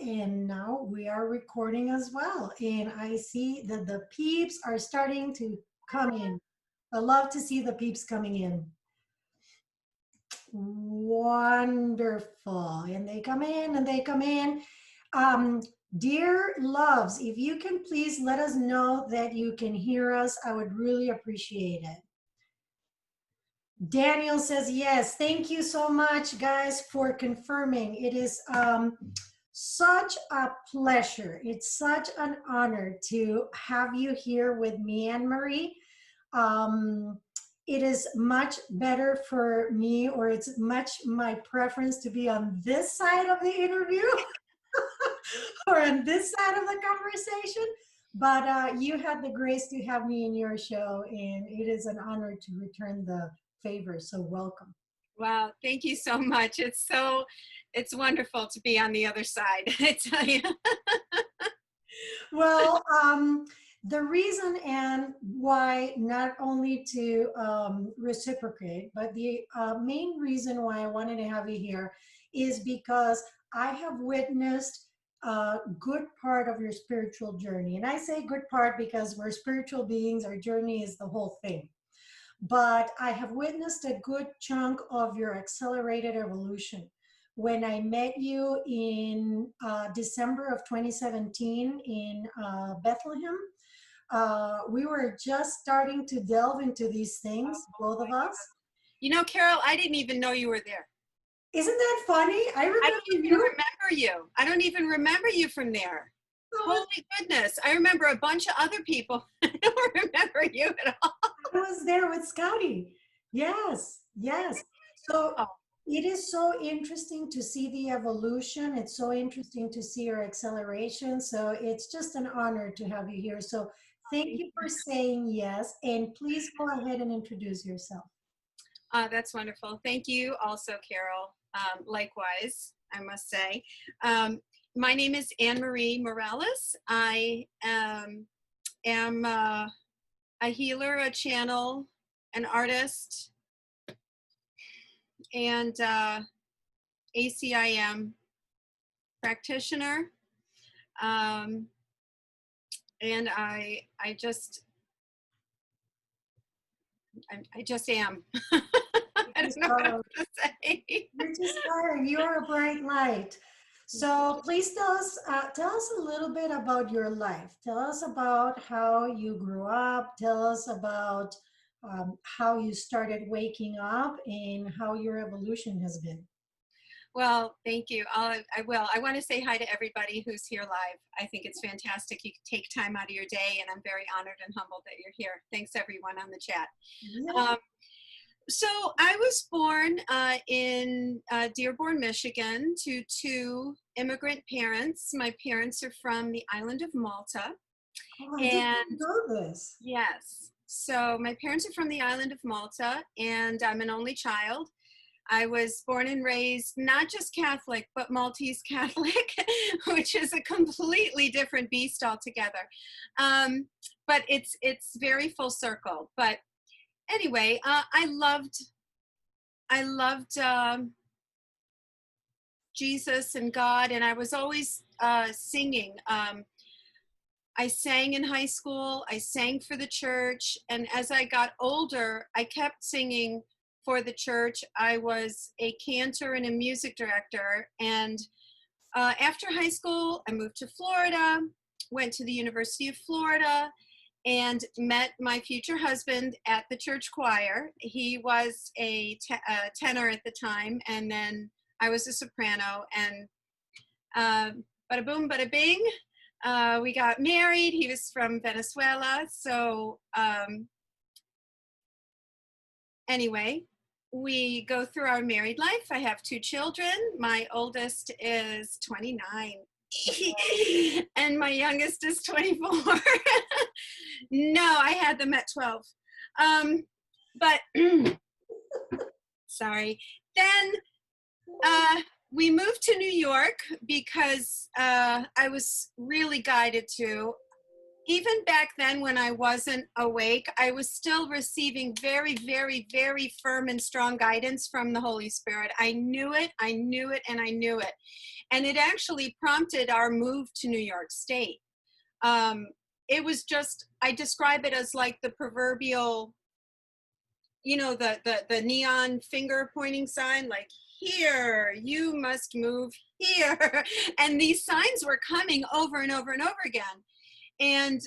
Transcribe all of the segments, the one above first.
and now we are recording as well. And I see that the peeps are starting to come in. I love to see the peeps coming in. Wonderful. And they come in and they come in. Dear loves, if you can please let us know that you can hear us, I would really appreciate it. Daniel says yes. Thank you so much, guys, for confirming. It is such a pleasure. It's such an honor to have you here with me, Anne-Marie. It is much better for me, or it's much my preference to be on this side of the interview or on this side of the conversation. But you had the grace to have me in your show, and it is an honor to return the favor. So welcome. Wow, thank you so much. It's wonderful to be on the other side, I tell you. Well, the reason and why, not only to reciprocate, but the main reason why I wanted to have you here is because I have witnessed a good part of your spiritual journey. And I say good part because we're spiritual beings, our journey is the whole thing. But I have witnessed a good chunk of your accelerated evolution. When I met you in December of 2017 in Bethlehem, we were just starting to delve into these things, both of us. You know, Carol, I didn't even know you were there. Isn't that funny? I don't even remember you. I don't even remember you from there. Holy goodness. I remember a bunch of other people. I don't remember you at all. I was there with Scotty. Yes, yes. So it is so interesting to see the evolution. It's so interesting to see your acceleration. So it's just an honor to have you here. So thank you for saying yes. And please go ahead and introduce yourself. That's wonderful. Thank you also, Carol. Likewise, I must say. My name is Anne-Marie Morales. I am a healer, a channel, an artist, and ACIM practitioner. And I just am. I don't know what to say. You're just fire. You're a bright light. So please tell us a little bit about your life. Tell us about how you grew up. Tell us about how you started waking up and how your evolution has been. Well, thank you. I will. I want to say hi to everybody who's here live. I think it's fantastic. You can take time out of your day, and I'm very honored and humbled that you're here. Thanks, everyone on the chat. Yeah. So I was born in Dearborn, Michigan, to two immigrant parents. My parents are from the island of Malta. Oh, I didn't know this. Yes. So my parents are from the island of Malta, and I'm an only child. I was born and raised not just Catholic, but Maltese Catholic, which is a completely different beast altogether. But it's very full circle. But anyway, I loved Jesus and God, and I was always singing. I sang in high school, I sang for the church, and as I got older, I kept singing for the church. I was a cantor and a music director, and after high school, I moved to Florida, went to the University of Florida, and met my future husband at the church choir. He was a tenor at the time, and then I was a soprano, and bada boom, bada bing, we got married. He was from Venezuela, so anyway, we go through our married life. I have two children. My oldest is 29. And my youngest is 24. No, I had them at 12. But sorry. Then we moved to New York because I was really guided to. even back then when I wasn't awake, I was still receiving very, very, very firm and strong guidance from the Holy Spirit. I knew it, and I knew it. And it actually prompted our move to New York State. It was just, I describe it as like the proverbial, you know, the neon finger pointing sign, like, here, you must move here. And these signs were coming over and over and over again. And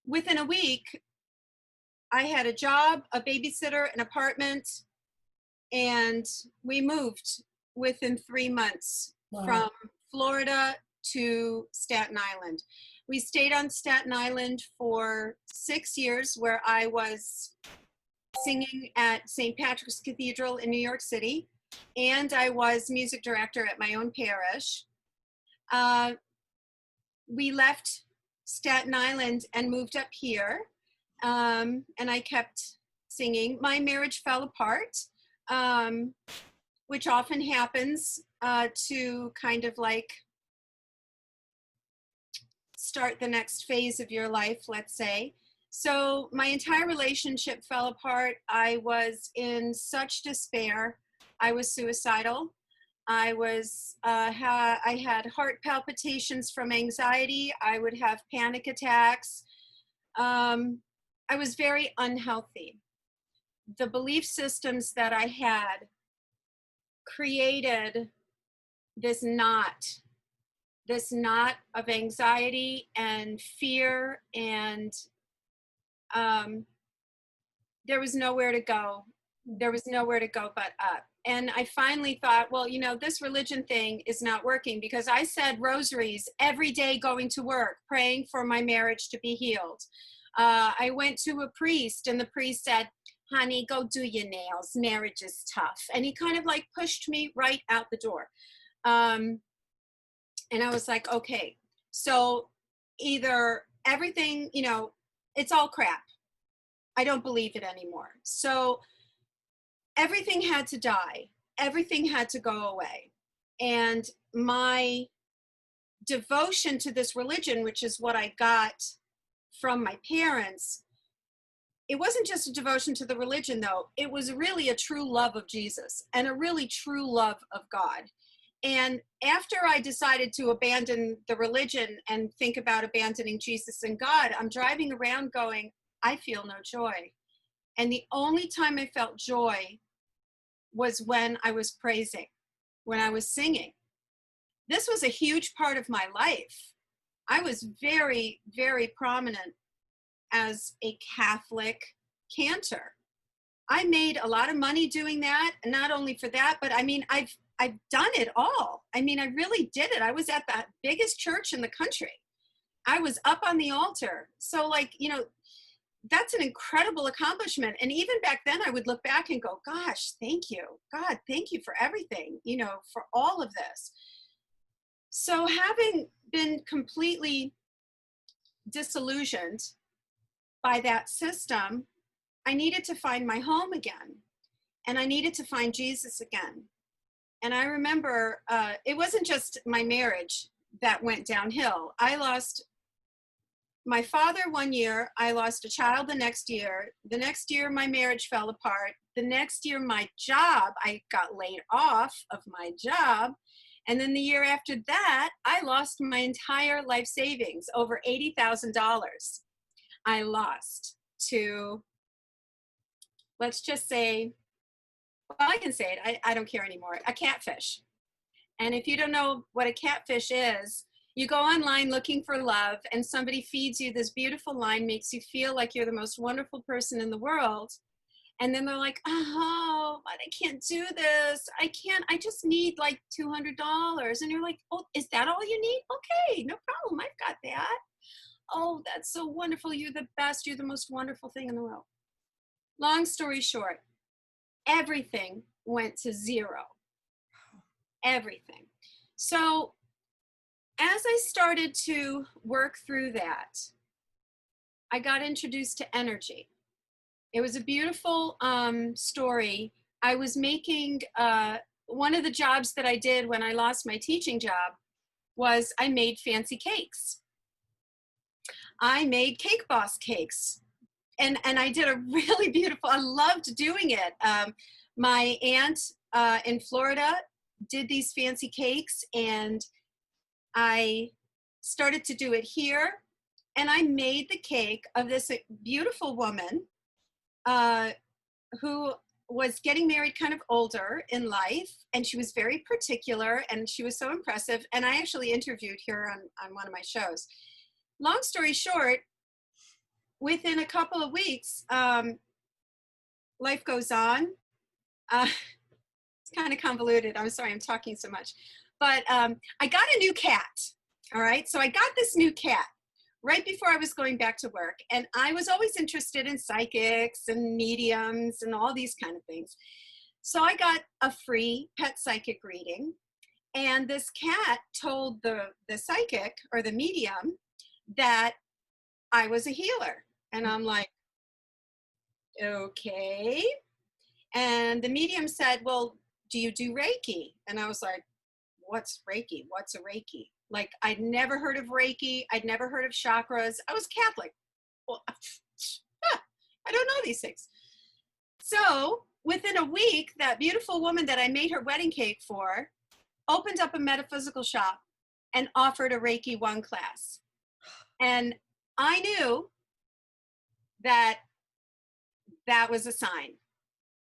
within a week, I had a job, a babysitter, an apartment, and we moved within 3 months. Wow. From Florida to Staten Island. We stayed on Staten Island for 6 years, where I was singing at St. Patrick's Cathedral in New York City, and I was music director at my own parish. We left Staten Island and moved up here, and I kept singing. My marriage fell apart, which often happens to kind of like start the next phase of your life, let's say. So my entire relationship fell apart. I was in such despair. I was suicidal. I had heart palpitations from anxiety. I would have panic attacks. I was very unhealthy. The belief systems that I had created this knot of anxiety and fear, and there was nowhere to go. There was nowhere to go but up. And I finally thought, well, you know, this religion thing is not working, because I said rosaries every day going to work, praying for my marriage to be healed. I went to a priest, and the priest said, honey, go do your nails. Marriage is tough. And he kind of like pushed me right out the door. And I was like, okay, so either everything, you know, it's all crap. I don't believe it anymore. So everything had to die. Everything had to go away. And my devotion to this religion, which is what I got from my parents, it wasn't just a devotion to the religion, though. It was really a true love of Jesus and a really true love of God. And after I decided to abandon the religion and think about abandoning Jesus and God, I'm driving around going, I feel no joy. And the only time I felt joy was when I was praising, when I was singing. This was a huge part of my life. I was very, very prominent as a Catholic cantor. I made a lot of money doing that, and not only for that, but I mean, I've done it all. I mean, I really did it. I was at the biggest church in the country. I was up on the altar. So like, you know, that's an incredible accomplishment. And even back then I would look back and go, gosh, thank you. God, thank you for everything, you know, for all of this. So having been completely disillusioned by that system, I needed to find my home again. And I needed to find Jesus again. And I remember it wasn't just my marriage that went downhill. I lost my father one year. I lost a child the next year. The next year, my marriage fell apart. The next year, my job, I got laid off of my job. And then the year after that, I lost my entire life savings, over $80,000. I lost to, let's just say, well, I can say it, I don't care anymore, a catfish. And if you don't know what a catfish is, you go online looking for love, and somebody feeds you this beautiful line, makes you feel like you're the most wonderful person in the world. And then they're like, oh, but I can't do this. I just need like $200. And you're like, oh, is that all you need? Okay, no problem, I've got that. Oh, that's so wonderful. You're the best. You're the most wonderful thing in the world. Long story short, everything went to zero. Everything. So as I started to work through that, I got introduced to energy. It was a beautiful story. I was making, one of the jobs that I did when I lost my teaching job was I made fancy cakes. I made Cake Boss cakes. And I did a really beautiful, I loved doing it. My aunt in Florida did these fancy cakes, and I started to do it here. And I made the cake of this beautiful woman who was getting married kind of older in life, and she was very particular, and she was so impressive. And I actually interviewed her on one of my shows. Long story short, within a couple of weeks, life goes on. It's kind of convoluted. I'm sorry, I'm talking so much. But I got a new cat. All right. So I got this new cat right before I was going back to work. And I was always interested in psychics and mediums and all these kind of things. So I got a free pet psychic reading. And this cat told the psychic or the medium that I was a healer. And I'm like, okay. And the medium said, well, do you do Reiki? And I was like, what's Reiki? What's a Reiki? Like, I'd never heard of Reiki. I'd never heard of chakras. I was Catholic. Well, I don't know these things. So within a week, that beautiful woman that I made her wedding cake for opened up a metaphysical shop and offered a Reiki 1 class. And I knew that that was a sign.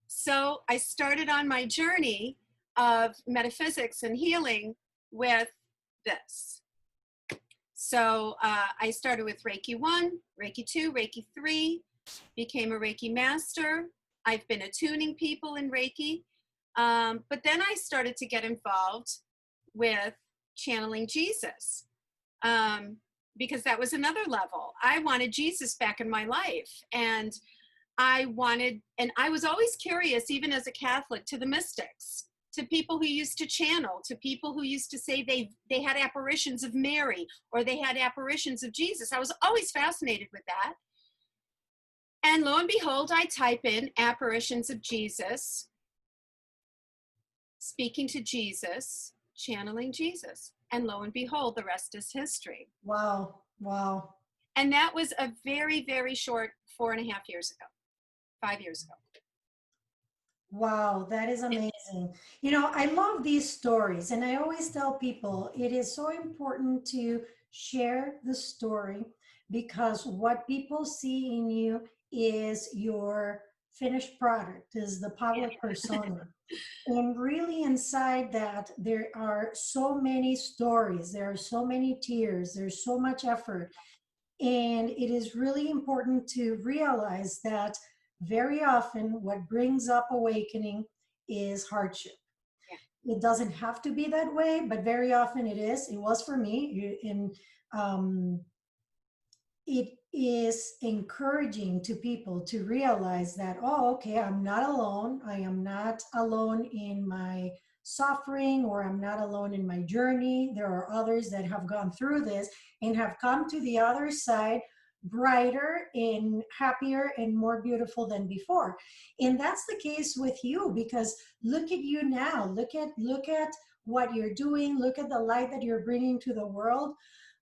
So I started on my journey of metaphysics and healing with this. So I started with Reiki 1, Reiki 2, Reiki 3, became a Reiki master. I've been attuning people in Reiki. But then I started to get involved with channeling Jesus, because that was another level. I wanted Jesus back in my life. And I was always curious, even as a Catholic, to the mystics, to people who used to channel, to people who used to say they had apparitions of Mary or they had apparitions of Jesus. I was always fascinated with that. And lo and behold, I type in apparitions of Jesus, speaking to Jesus, channeling Jesus. And lo and behold, the rest is history. Wow. Wow. And that was a very, very short 4.5 years ago, 5 years ago. Wow, that is amazing. You know, I love these stories, and I always tell people it is so important to share the story, because what people see in you is your finished product, is the public persona. And really inside that, there are so many stories, there are so many tears, there's so much effort. And it is really important to realize that very often what brings up awakening is hardship. It doesn't have to be that way, but very often it is. It was for me. And it is encouraging to people to realize that, oh, okay, I'm not alone. I am not alone in my suffering, or I'm not alone in my journey. There are others that have gone through this and have come to the other side brighter and happier and more beautiful than before. And that's the case with you, because look at you now. Look at what you're doing. Look at the light that you're bringing to the world.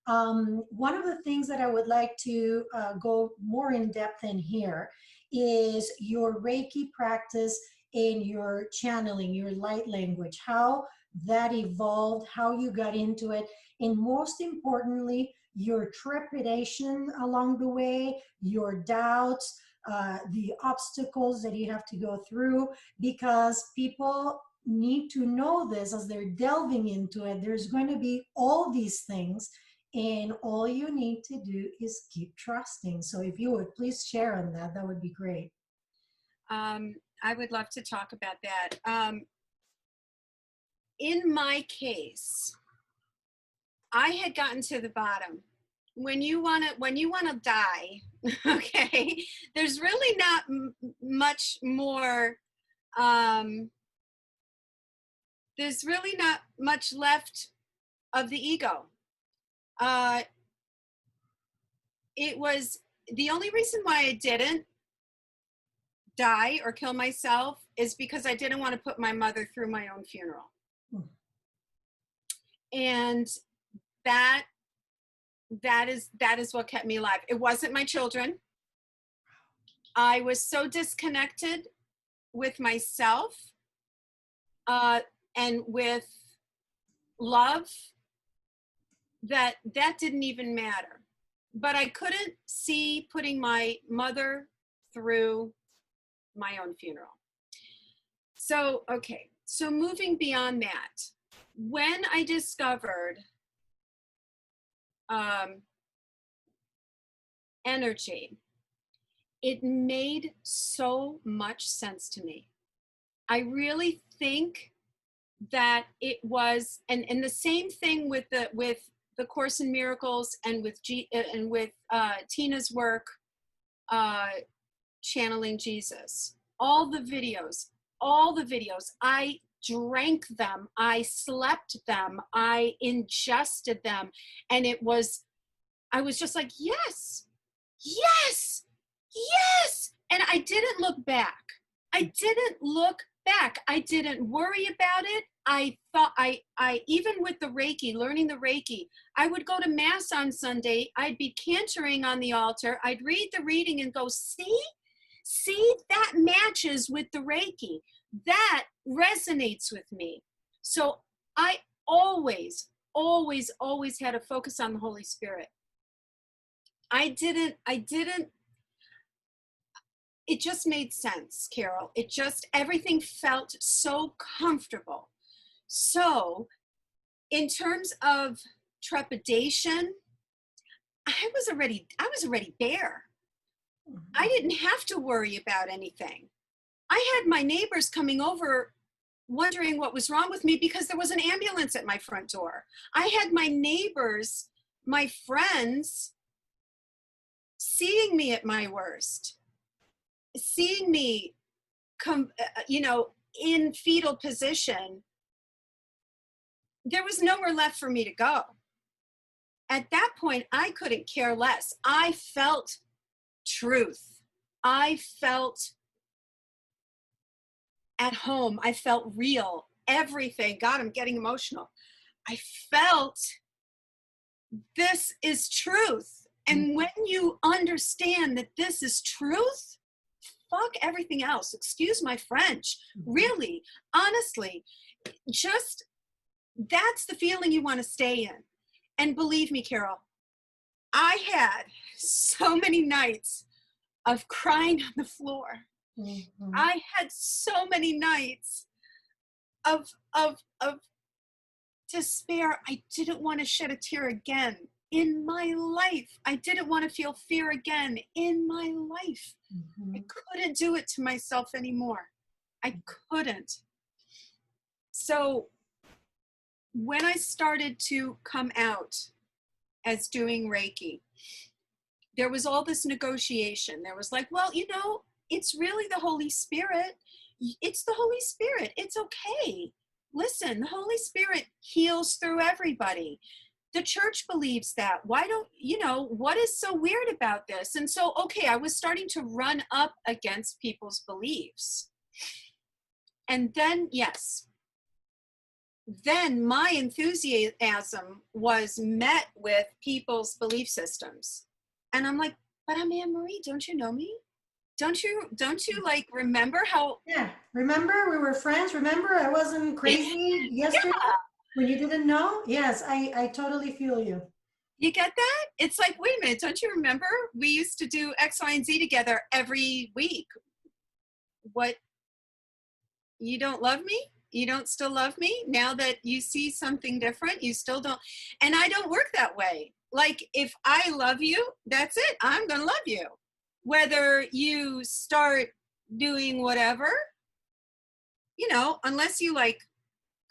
One of the things that I would like to go more in depth in here is your Reiki practice and your channeling, your light language, how that evolved, how you got into it, and most importantly, your trepidation along the way, your doubts, the obstacles that you have to go through, because people need to know this as they're delving into it. There's going to be all these things, and all you need to do is keep trusting. So if you would please share on that, that would be great. I would love to talk about that. In my case, I had gotten to the bottom. When you want to die, okay, there's really not much more. There's really not much left of the ego. It was the only reason why I didn't die or kill myself is because I didn't want to put my mother through my own funeral. And that that is what kept me alive. It wasn't my children. I was so disconnected with myself, and with love, that didn't even matter. But I couldn't see putting my mother through my own funeral. So, okay. So moving beyond that, when I discovered energy, it made so much sense to me. I really think that it was, and the same thing with the Course in Miracles, and with Tina's work, channeling Jesus. All the videos, I drank them, I slept them, I ingested them, and I was just like, yes, yes, yes. And I didn't look back. I didn't worry about it. I thought, I even with the Reiki, learning the Reiki, I would go to Mass on Sunday. I'd be cantering on the altar. I'd read the reading and go, see, that matches with the Reiki. That resonates with me. So I always had a focus on the Holy Spirit. It just made sense, Carol. Everything felt so comfortable. So in terms of trepidation, I was already there. I didn't have to worry about anything. I had my neighbors coming over wondering what was wrong with me because there was an ambulance at my front door. I had my neighbors, my friends, seeing me at my worst, seeing me in fetal position. There was nowhere left for me to go. At that point, I couldn't care less. I felt truth. I felt at home. I felt real. Everything. God, I'm getting emotional. I felt this is truth. And when you understand that this is truth, fuck everything else. Excuse my French. Really, honestly, just that's the feeling you want to stay in. And believe me, Carol, I had so many nights of crying on the floor. Mm-hmm. I had so many nights of despair. I didn't want to shed a tear again in my life. I didn't want to feel fear again in my life. Mm-hmm. I couldn't do it to myself anymore. I couldn't. So when I started to come out as doing Reiki, there was all this negotiation. There was like, well, it's really the Holy Spirit. It's the Holy Spirit. It's okay. Listen, the Holy Spirit heals through everybody. The church believes that. Why don't, what is so weird about this? And so, okay, I was starting to run up against people's beliefs. And then, yes, then my enthusiasm was met with people's belief systems. And I'm like, but I'm Anne-Marie, don't you know me? Don't you like remember how? Yeah, remember we were friends? Remember I wasn't crazy yesterday when you didn't know? Yes, I totally feel you. You get that? It's like, wait a minute, don't you remember? We used to do X, Y, and Z together every week. What? You don't love me? You don't still love me? Now that you see something different, you still don't. And I don't work that way. Like, if I love you, that's it. I'm going to love you. Whether you start doing whatever, unless you like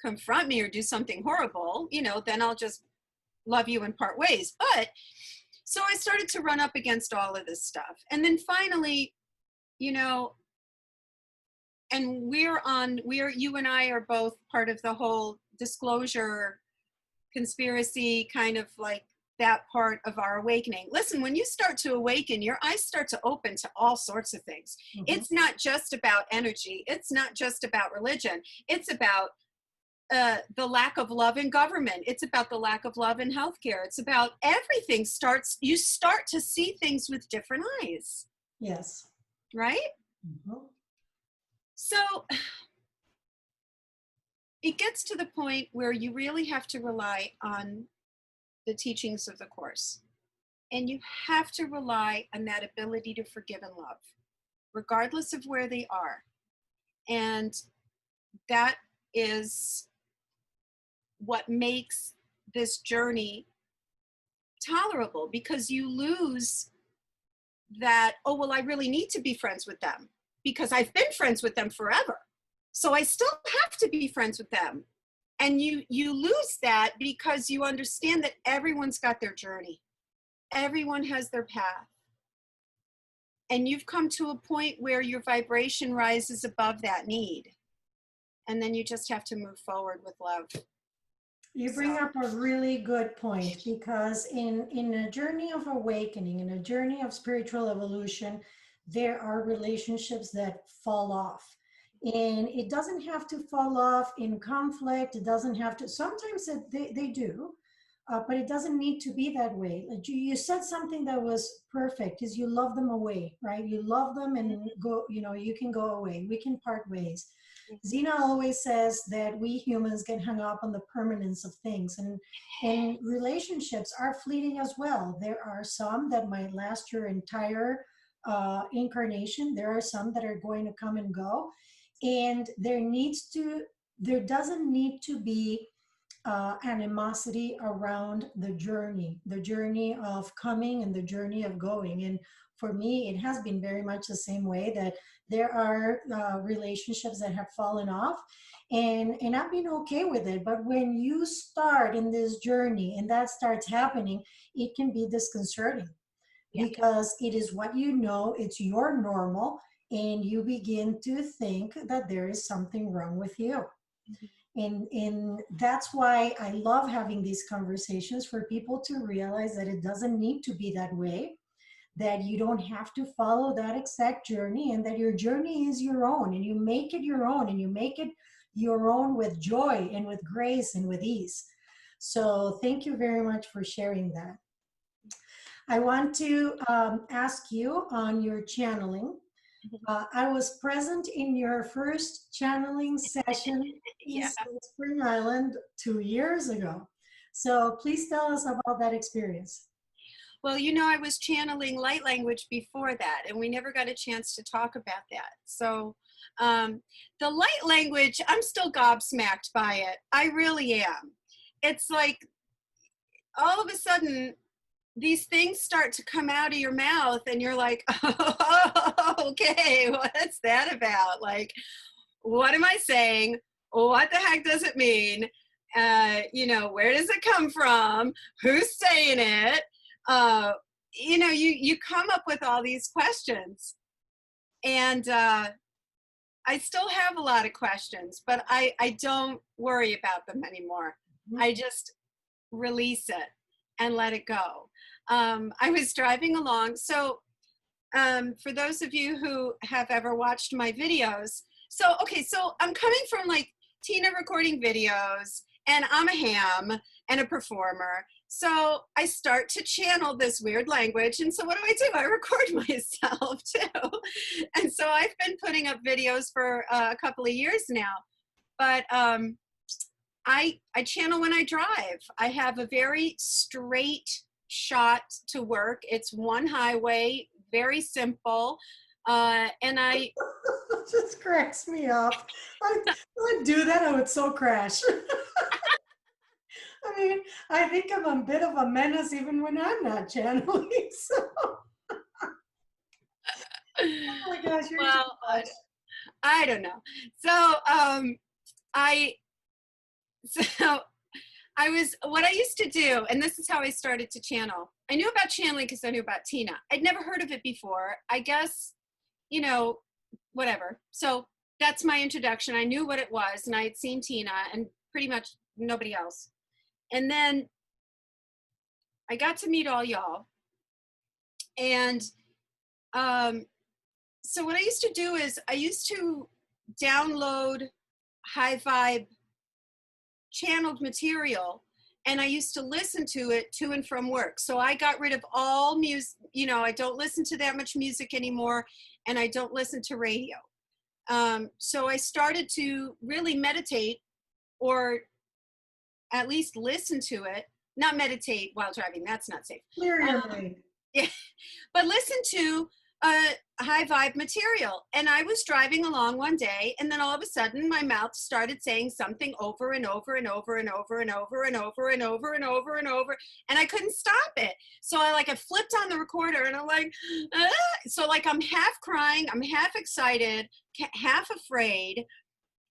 confront me or do something horrible, then I'll just love you and part ways. But so I started to run up against all of this stuff. And then finally, and you and I are both part of the whole disclosure conspiracy, kind of like that part of our awakening. Listen, when you start to awaken, your eyes start to open to all sorts of things. Mm-hmm. It's not just about energy. It's not just about religion. It's about the lack of love in government. It's about the lack of love in healthcare. It's about everything you start to see things with different eyes. Yes. Right? Mm-hmm. So it gets to the point where you really have to rely on the teachings of the Course. And you have to rely on that ability to forgive and love, regardless of where they are. And that is what makes this journey tolerable, because you lose that, oh, well, I really need to be friends with them because I've been friends with them forever. So I still have to be friends with them. And you lose that because you understand that everyone's got their journey. Everyone has their path. And you've come to a point where your vibration rises above that need. And then you just have to move forward with love. You bring up a really good point, because in a journey of awakening, in a journey of spiritual evolution, there are relationships that fall off. And it doesn't have to fall off in conflict. It doesn't have to, sometimes they do, but it doesn't need to be that way. Like you said something that was perfect, is you love them away, right? You love them and go, you can go away. We can part ways. Xina always says that we humans get hung up on the permanence of things, and relationships are fleeting as well. There are some that might last your entire incarnation. There are some that are going to come and go, and there doesn't need to be animosity around the journey of coming and the journey of going. And for me, it has been very much the same way, that there are relationships that have fallen off, and I've been okay with it. But when you start in this journey and that starts happening, it can be disconcerting, because it is what you know, it's your normal, and you begin to think that there is something wrong with you. And that's why I love having these conversations, for people to realize that it doesn't need to be that way, that you don't have to follow that exact journey, and that your journey is your own, and you make it your own, and you make it your own with joy and with grace and with ease. So thank you very much for sharing that. I want to ask you on your channeling. I was present in your first channeling session in Spring Island 2 years ago. So please tell us about that experience. Well, I was channeling light language before that, and we never got a chance to talk about that. So the light language, I'm still gobsmacked by it. I really am. It's like all of a sudden, these things start to come out of your mouth, and you're like, oh, okay, what's that about? Like, what am I saying? What the heck does it mean? Where does it come from? Who's saying it? You come up with all these questions, and I still have a lot of questions, but I don't worry about them anymore. I just release it and let it go. I was driving along. So for those of you who have ever watched my videos, so I'm coming from like Tina recording videos, and I'm a ham and a performer. So I start to channel this weird language. And so what do? I record myself too. And so I've been putting up videos for a couple of years now. But I channel when I drive. I have a very straight shot to work. It's one highway, very simple. And I just cracks me up. I would do that, I would so crash. I mean, I think I'm a bit of a menace even when I'm not channeling. So. Oh my gosh, you're well, I don't know. So what I used to do, and this is how I started to channel. I knew about channeling because I knew about Tina. I'd never heard of it before. I guess, whatever. So that's my introduction. I knew what it was, and I had seen Tina and pretty much nobody else. And then I got to meet all y'all. And so what I used to do is I used to download high vibe channeled material, and I used to listen to it to and from work. So I got rid of all music, you know, I don't listen to that much music anymore, and I don't listen to radio. So I started to really meditate, or at least listen to it, not meditate while driving, that's not safe. Clear your brain. Yeah, but listen to high vibe material. And I was driving along one day, and then all of a sudden my mouth started saying something over and over and over and over and over and over and over and over and over, and I couldn't stop it. So I flipped on the recorder, and I'm like, ah! So like I'm half crying, I'm half excited, half afraid,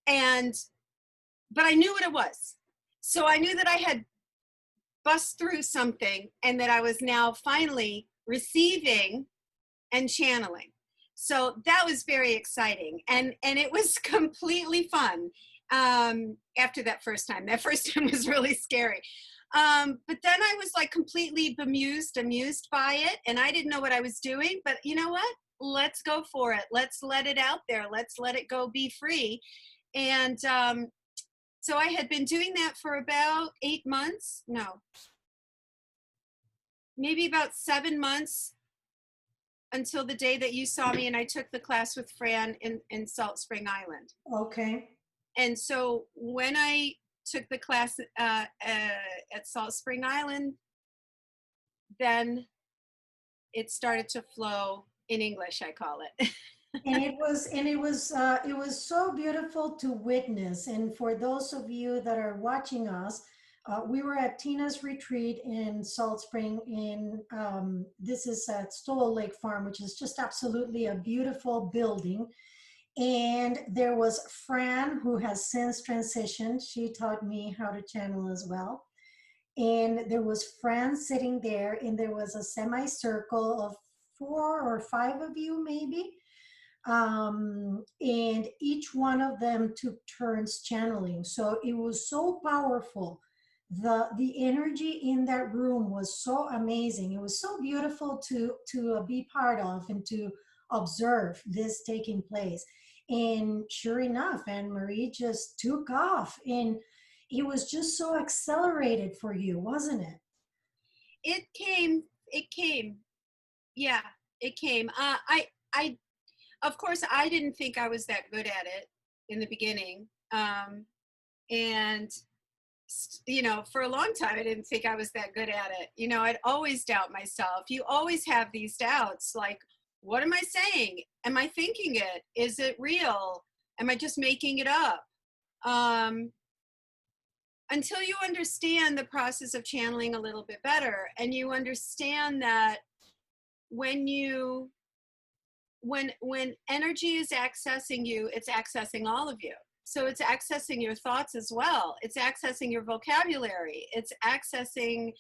but I knew what it was. So I knew that I had bust through something, and that I was now finally receiving and channeling. So that was very exciting, and it was completely fun after that first time. That first time was really scary, but then I was like completely amused by it, and I didn't know what I was doing. But you know what? Let's go for it. Let's let it out there. Let's let it go. Be free. And so I had been doing that for about 8 months. No, maybe about 7 months, until the day that you saw me and I took the class with Fran in Salt Spring Island. Okay. And so when I took the class at Salt Spring Island, then it started to flow in English, I call it. And it was so beautiful to witness. And for those of you that are watching us, we were at Tina's retreat in Salt Spring. This is at Stowell Lake Farm, which is just absolutely a beautiful building. And there was Fran, who has since transitioned. She taught me how to channel as well. And there was Fran sitting there, and there was a semicircle of 4 or 5 of you, maybe. And each one of them took turns channeling. So it was so powerful. The energy in that room was so amazing. It was so beautiful to be part of and to observe this taking place. And sure enough, Anne-Marie just took off, and it was just so accelerated for you, wasn't it? It came. Yeah, it came. I of course, I didn't think I was that good at it in the beginning. And you know, for a long time, I didn't think I was that good at it. You know, I'd always doubt myself. You always have these doubts, like, what am I saying? Am I thinking it? Is it real? Am I just making it up? Until you understand the process of channeling a little bit better, and you understand that when energy is accessing you, it's accessing all of you. So it's accessing your thoughts as well. It's accessing your vocabulary. It's accessing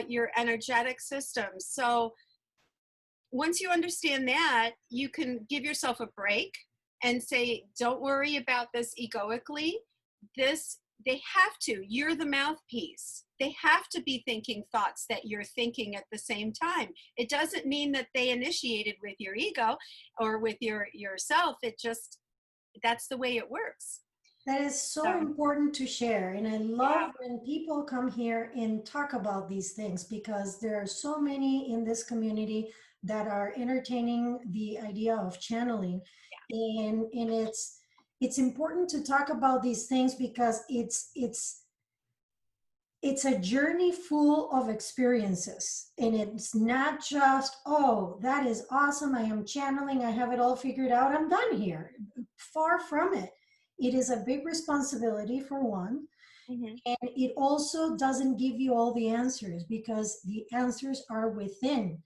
your energetic system. So once you understand that, you can give yourself a break and say, don't worry about this egoically. They have to. You're the mouthpiece. They have to be thinking thoughts that you're thinking at the same time. It doesn't mean that they initiated with your ego or with yourself. It just, that's the way it works. That is so important to share. And I love when people come here and talk about these things, because there are so many in this community that are entertaining the idea of channeling. Yeah. And it's important to talk about these things, because it's a journey full of experiences. And it's not just, oh, that is awesome, I am channeling, I have it all figured out, I'm done here. Far from it. It is a big responsibility, for one. Mm-hmm. And it also doesn't give you all the answers, because the answers are within.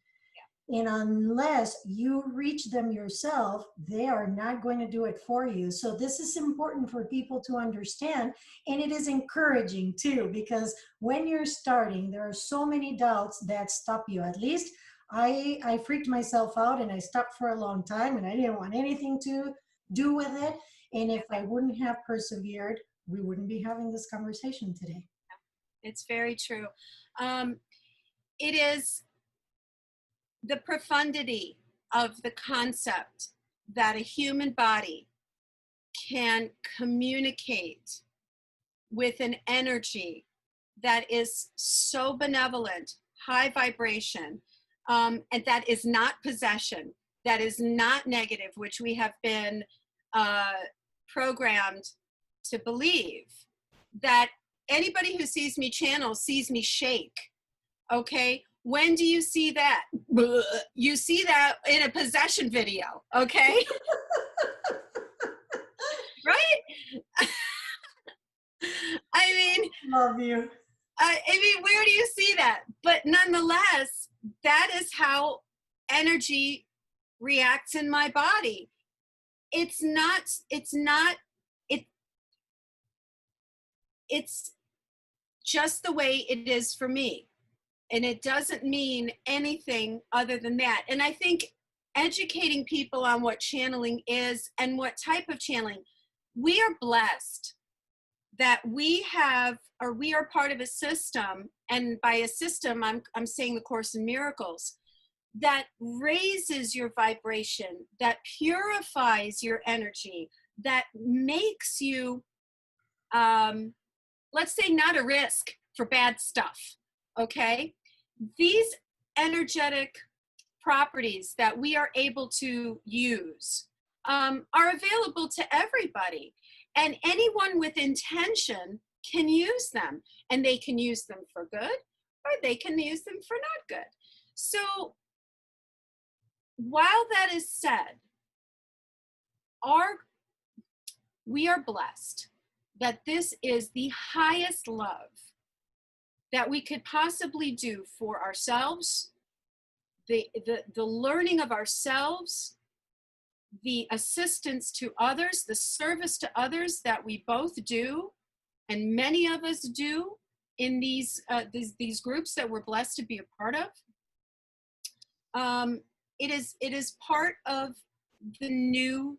Yeah. And unless you reach them yourself, they are not going to do it for you. So this is important for people to understand. And it is encouraging too, because when you're starting, there are so many doubts that stop you. At least I freaked myself out, and I stopped for a long time, and I didn't want anything to do with it. And if I wouldn't have persevered, we wouldn't be having this conversation today. It's very true. It is the profundity of the concept that a human body can communicate with an energy that is so benevolent, high vibration, and that is not possession, that is not negative, which we have been programmed to believe, that anybody who sees me channel sees me shake. Okay, when do you see that? You see that in a possession video. Okay. Right. I mean, Love you. I mean, where do you see that? But nonetheless, that is how energy reacts in my body. It's not, it's just the way it is for me. And it doesn't mean anything other than that. And I think educating people on what channeling is and what type of channeling, we are blessed that we have, or we are part of a system, and by a system, I'm saying the Course in Miracles, that raises your vibration, that purifies your energy, that makes you, let's say, not a risk for bad stuff, okay? These energetic properties that we are able to use are available to everybody. And anyone with intention can use them, and they can use them for good, or they can use them for not good. So while that is said, we are blessed that this is the highest love that we could possibly do for ourselves, the learning of ourselves, the assistance to others, the service to others that we both do, and many of us do in these groups that we're blessed to be a part of. It is part of the new.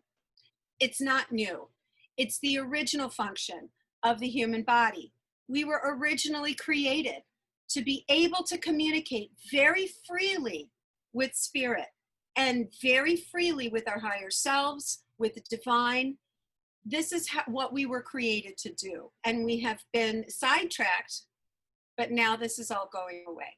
It's not new. It's the original function of the human body. We were originally created to be able to communicate very freely with spirit and very freely with our higher selves, with the divine. This is what we were created to do. And we have been sidetracked, but now this is all going away.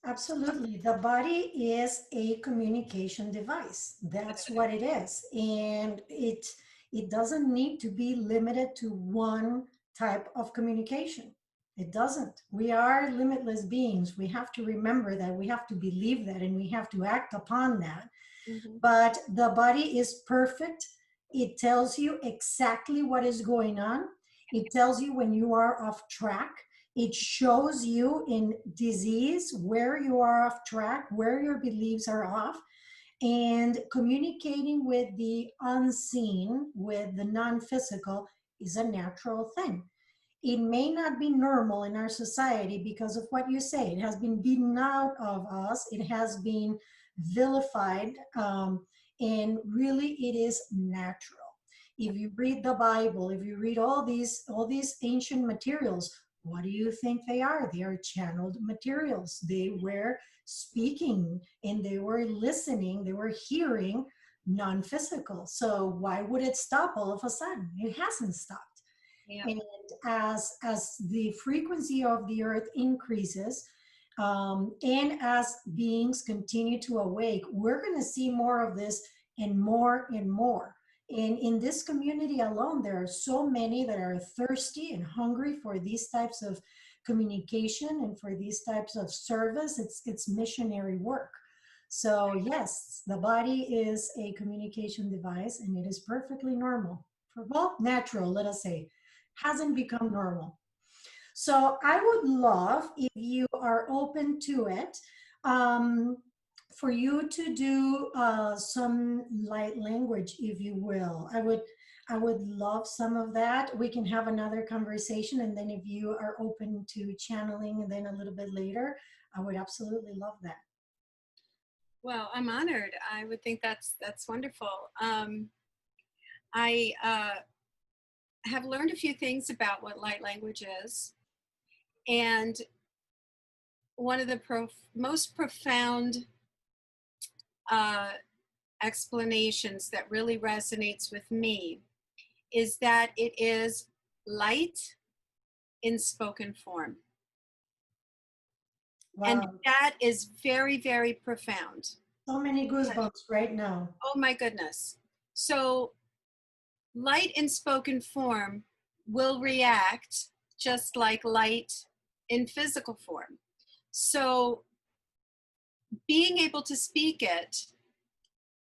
Absolutely. The body is a communication device. That's what it is. And it doesn't need to be limited to one type of communication. It doesn't. We are limitless beings. We have to remember that, we have to believe that, and we have to act upon that. Mm-hmm. But the body is perfect. It tells you exactly what is going on. It tells you when you are off track. It shows you in disease where you are off track, where your beliefs are off, and communicating with the unseen, with the non-physical, is a natural thing. It may not be normal in our society because of what you say. It has been beaten out of us. It has been vilified, and really it is natural. If you read the Bible, if you read all these ancient materials, what do you think they are? They are channeled materials. They were speaking and they were listening, they were hearing non-physical. So why would it stop all of a sudden? It hasn't stopped. Yeah. And as the frequency of the earth increases, and as beings continue to awake, we're going to see more of this and more and more. And in this community alone, there are so many that are thirsty and hungry for these types of communication and for these types of service. It's missionary work. So yes, the body is a communication device, and it is perfectly normal. Well, natural, let us say. Hasn't become normal. So I would love, if you are open to it, for you to do some light language, if you will. I would love some of that. We can have another conversation, and then if you are open to channeling, and then a little bit later, I would absolutely love that. Well, I'm honored. I would think that's wonderful. I have learned a few things about what light language is, and one of the most profound explanations that really resonates with me is that it is light in spoken form. Wow. And that is very, very profound. So many goosebumps right now. Oh my goodness. So light in spoken form will react just like light in physical form. So being able to speak it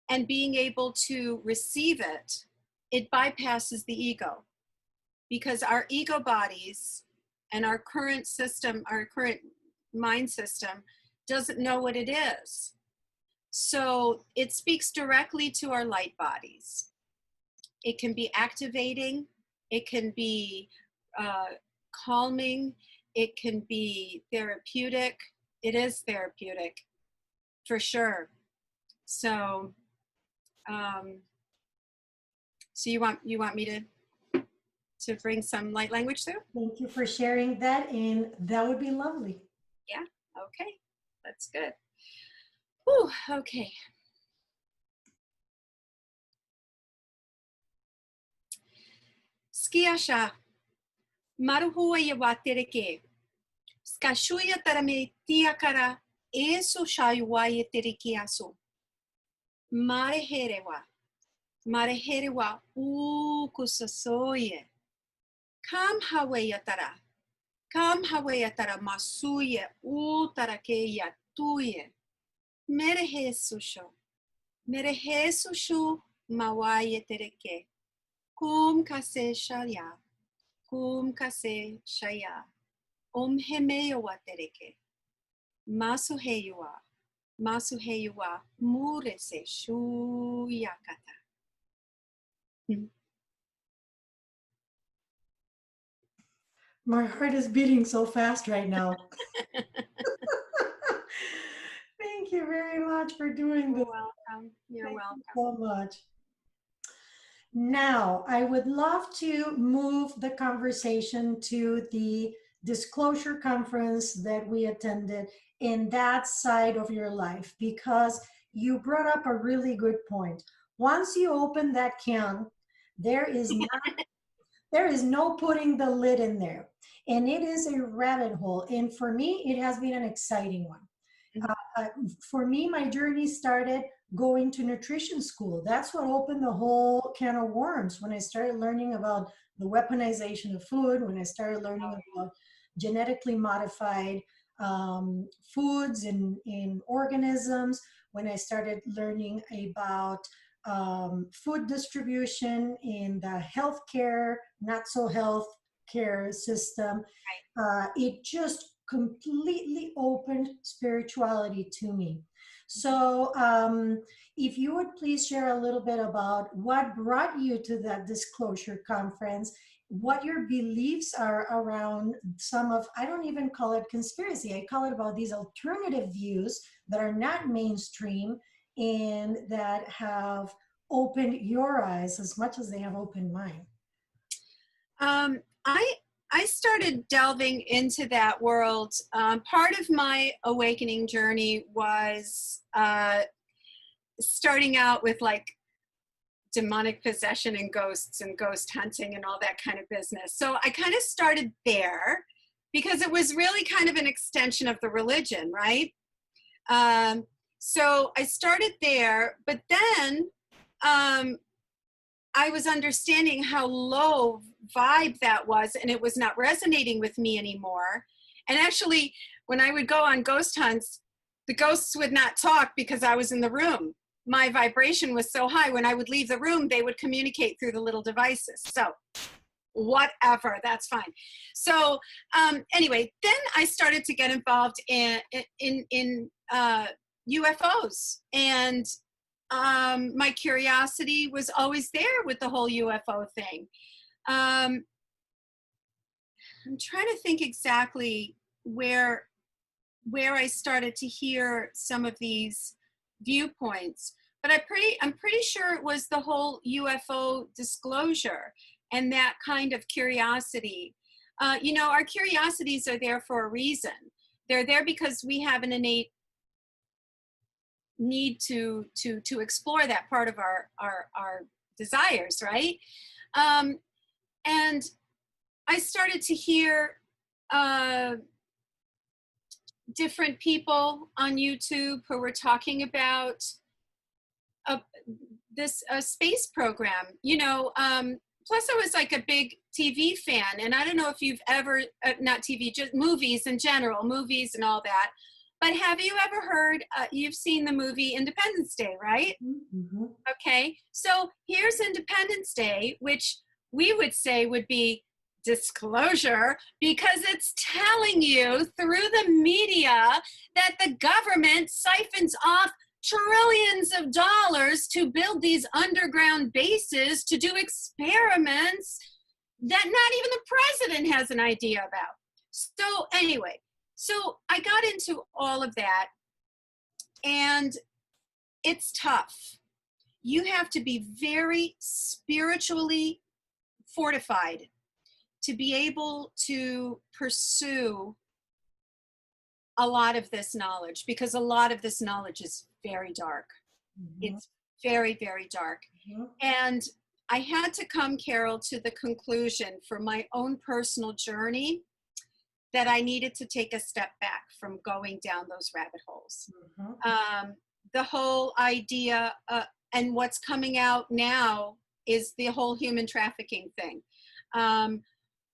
and being able to receive it, it bypasses the ego, because our ego bodies and our current system, our current mind system, doesn't know what it is. So it speaks directly to our light bodies. It can be activating, it can be calming, it can be therapeutic. It is therapeutic, for sure. So, so you want me to bring some light language through? Thank you for sharing that, and that would be lovely. Yeah, okay, that's good. Whew, okay. Skiasha, maruhua ya watereke. Skashuya tarame tiakara, eso shayuwa tereke aso. Mareherewa ukusasoye. Kam hawayatara masuye utarake yatuye. Merehesusho mawaye tereke. Kum kase shaya hemeyo watereke. Masuheyua murese shuyakata. My heart is beating so fast right now. Thank you very much for doing this. You're welcome. You're welcome. So much. Now, I would love to move the conversation to the disclosure conference that we attended in that side of your life, because you brought up a really good point. Once you open that can, there is no putting the lid in there, and it is a rabbit hole. And for me, it has been an exciting one. For me, my journey started going to nutrition school. That's what opened the whole can of worms, when I started learning about the weaponization of food, when I started learning about genetically modified foods in organisms, when I started learning about food distribution in the healthcare, not so healthcare system. It just completely opened spirituality to me. So if you would please share a little bit about what brought you to that disclosure conference, what your beliefs are around some of, I don't even call it conspiracy, I call it about these alternative views that are not mainstream and that have opened your eyes as much as they have opened mine. I started delving into that world. Part of my awakening journey was starting out with like demonic possession and ghosts and ghost hunting and all that kind of business. So I kind of started there because it was really kind of an extension of the religion, right? So I started there, but then I was understanding how low vibe that was, and it was not resonating with me anymore. And actually, when I would go on ghost hunts, the ghosts would not talk because I was in the room. My vibration was so high. When I would leave the room, they would communicate through the little devices. So whatever, that's fine. So anyway, then I started to get involved in UFOs, and my curiosity was always there with the whole UFO thing. I'm trying to think exactly where I started to hear some of these viewpoints, but I'm pretty sure it was the whole UFO disclosure and that kind of curiosity. You know, our curiosities are there for a reason. They're there because we have an innate need to explore that part of our desires, right? And I started to hear different people on YouTube who were talking about this space program, you know. Plus I was like a big TV fan, and I don't know if you've ever, not TV, just movies in general, movies and all that. But have you ever heard, you've seen the movie Independence Day, right? Mm-hmm. Okay, so here's Independence Day, which we would say would be disclosure, because it's telling you through the media that the government siphons off trillions of dollars to build these underground bases to do experiments that not even the president has an idea about. So anyway, so I got into all of that, and it's tough. You have to be very spiritually fortified to be able to pursue a lot of this knowledge, because a lot of this knowledge is very dark. Mm-hmm. It's very, very dark. Mm-hmm. And I had to come, Carol, to the conclusion for my own personal journey that I needed to take a step back from going down those rabbit holes. Mm-hmm. The whole idea, and what's coming out now, is the whole human trafficking thing.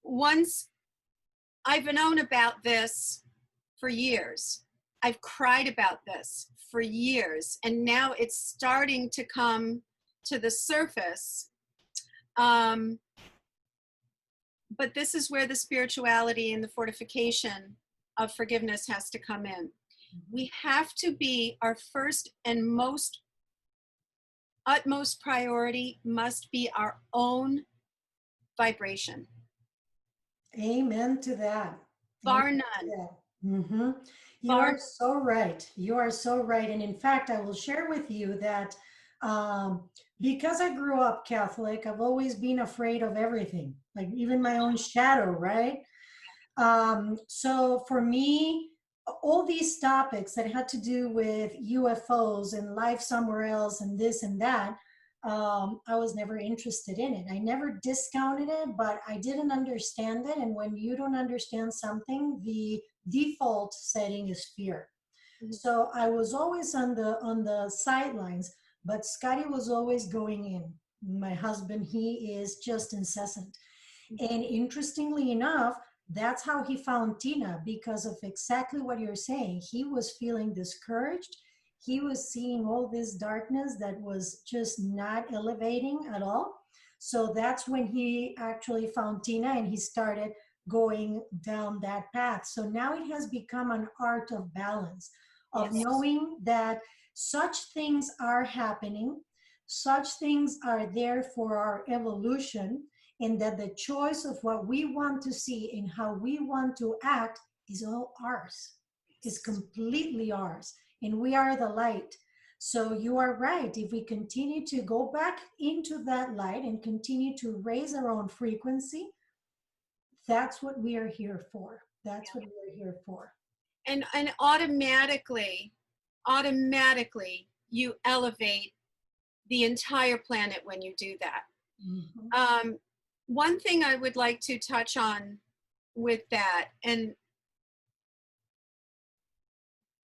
Once I've known about this for years, I've cried about this for years, and now it's starting to come to the surface. But this is where the spirituality and the fortification of forgiveness has to come in. We have to be, our first and most utmost priority must be our own vibration. Amen to that. Bar Amen none. to that. Mm-hmm. You Bar are so right. You are so right. And in fact, I will share with you that because I grew up Catholic, I've always been afraid of everything, like even my own shadow, right? So for me, all these topics that had to do with UFOs and life somewhere else and this and that, I was never interested in it. I never discounted it, but I didn't understand it. And when you don't understand something, the default setting is fear. Mhm. So I was always on the sidelines, but Scotty was always going in. My husband, he is just incessant. And interestingly enough, that's how he found Tina, because of exactly what you're saying. He was feeling discouraged. He was seeing all this darkness that was just not elevating at all. So that's when he actually found Tina, and he started going down that path. So now it has become an art of balance, of Yes. knowing that such things are happening, such things are there for our evolution, and that the choice of what we want to see and how we want to act is all ours, is completely ours, and we are the light. So you are right. If we continue to go back into that light and continue to raise our own frequency, that's what we are here for. That's what we're here for. And automatically you elevate the entire planet when you do that. Mm-hmm. One thing I would like to touch on with that, and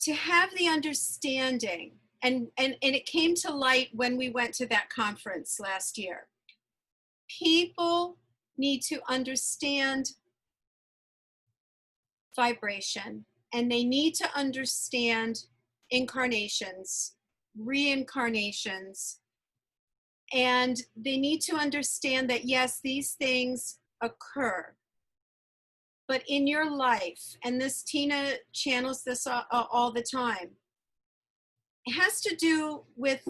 to have the understanding, and it came to light when we went to that conference last year. People need to understand vibration, and they need to understand incarnations, reincarnations, and they need to understand that yes, these things occur. But in your life, and this Tina channels this all the time, it has to do with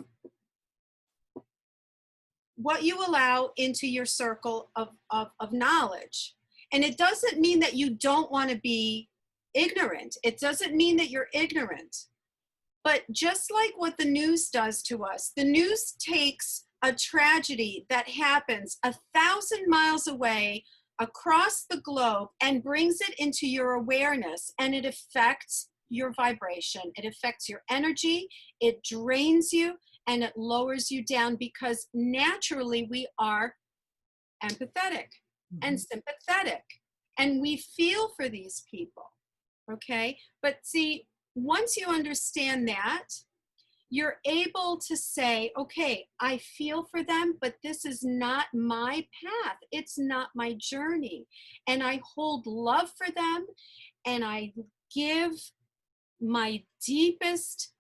what you allow into your circle of knowledge. And it doesn't mean that you don't want to be ignorant. It doesn't mean that you're ignorant. But just like what the news does to us, the news takes a tragedy that happens 1,000 miles away across the globe and brings it into your awareness, and it affects your vibration. It affects your energy, it drains you, and it lowers you down, because naturally we are empathetic and sympathetic. and we feel for these people, okay? But see, once you understand that, you're able to say, okay, I feel for them, but this is not my path. It's not my journey. And I hold love for them, and I give my deepest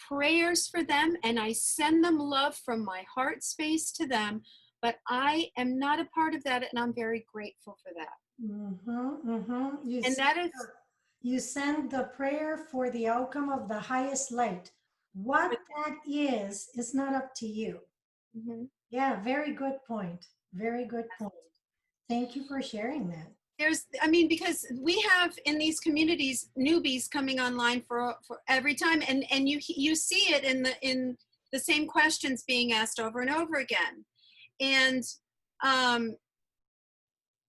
prayers for them, and I send them love from my heart space to them. But I am not a part of that, and I'm very grateful for that. And that is You send the prayer for the outcome of the highest light. What that is not up to you. mhm. Yeah, very good point. Very good point. Thank you for sharing that. Because we have in these communities newbies coming online for every time, and you see it in the same questions being asked over and over again. And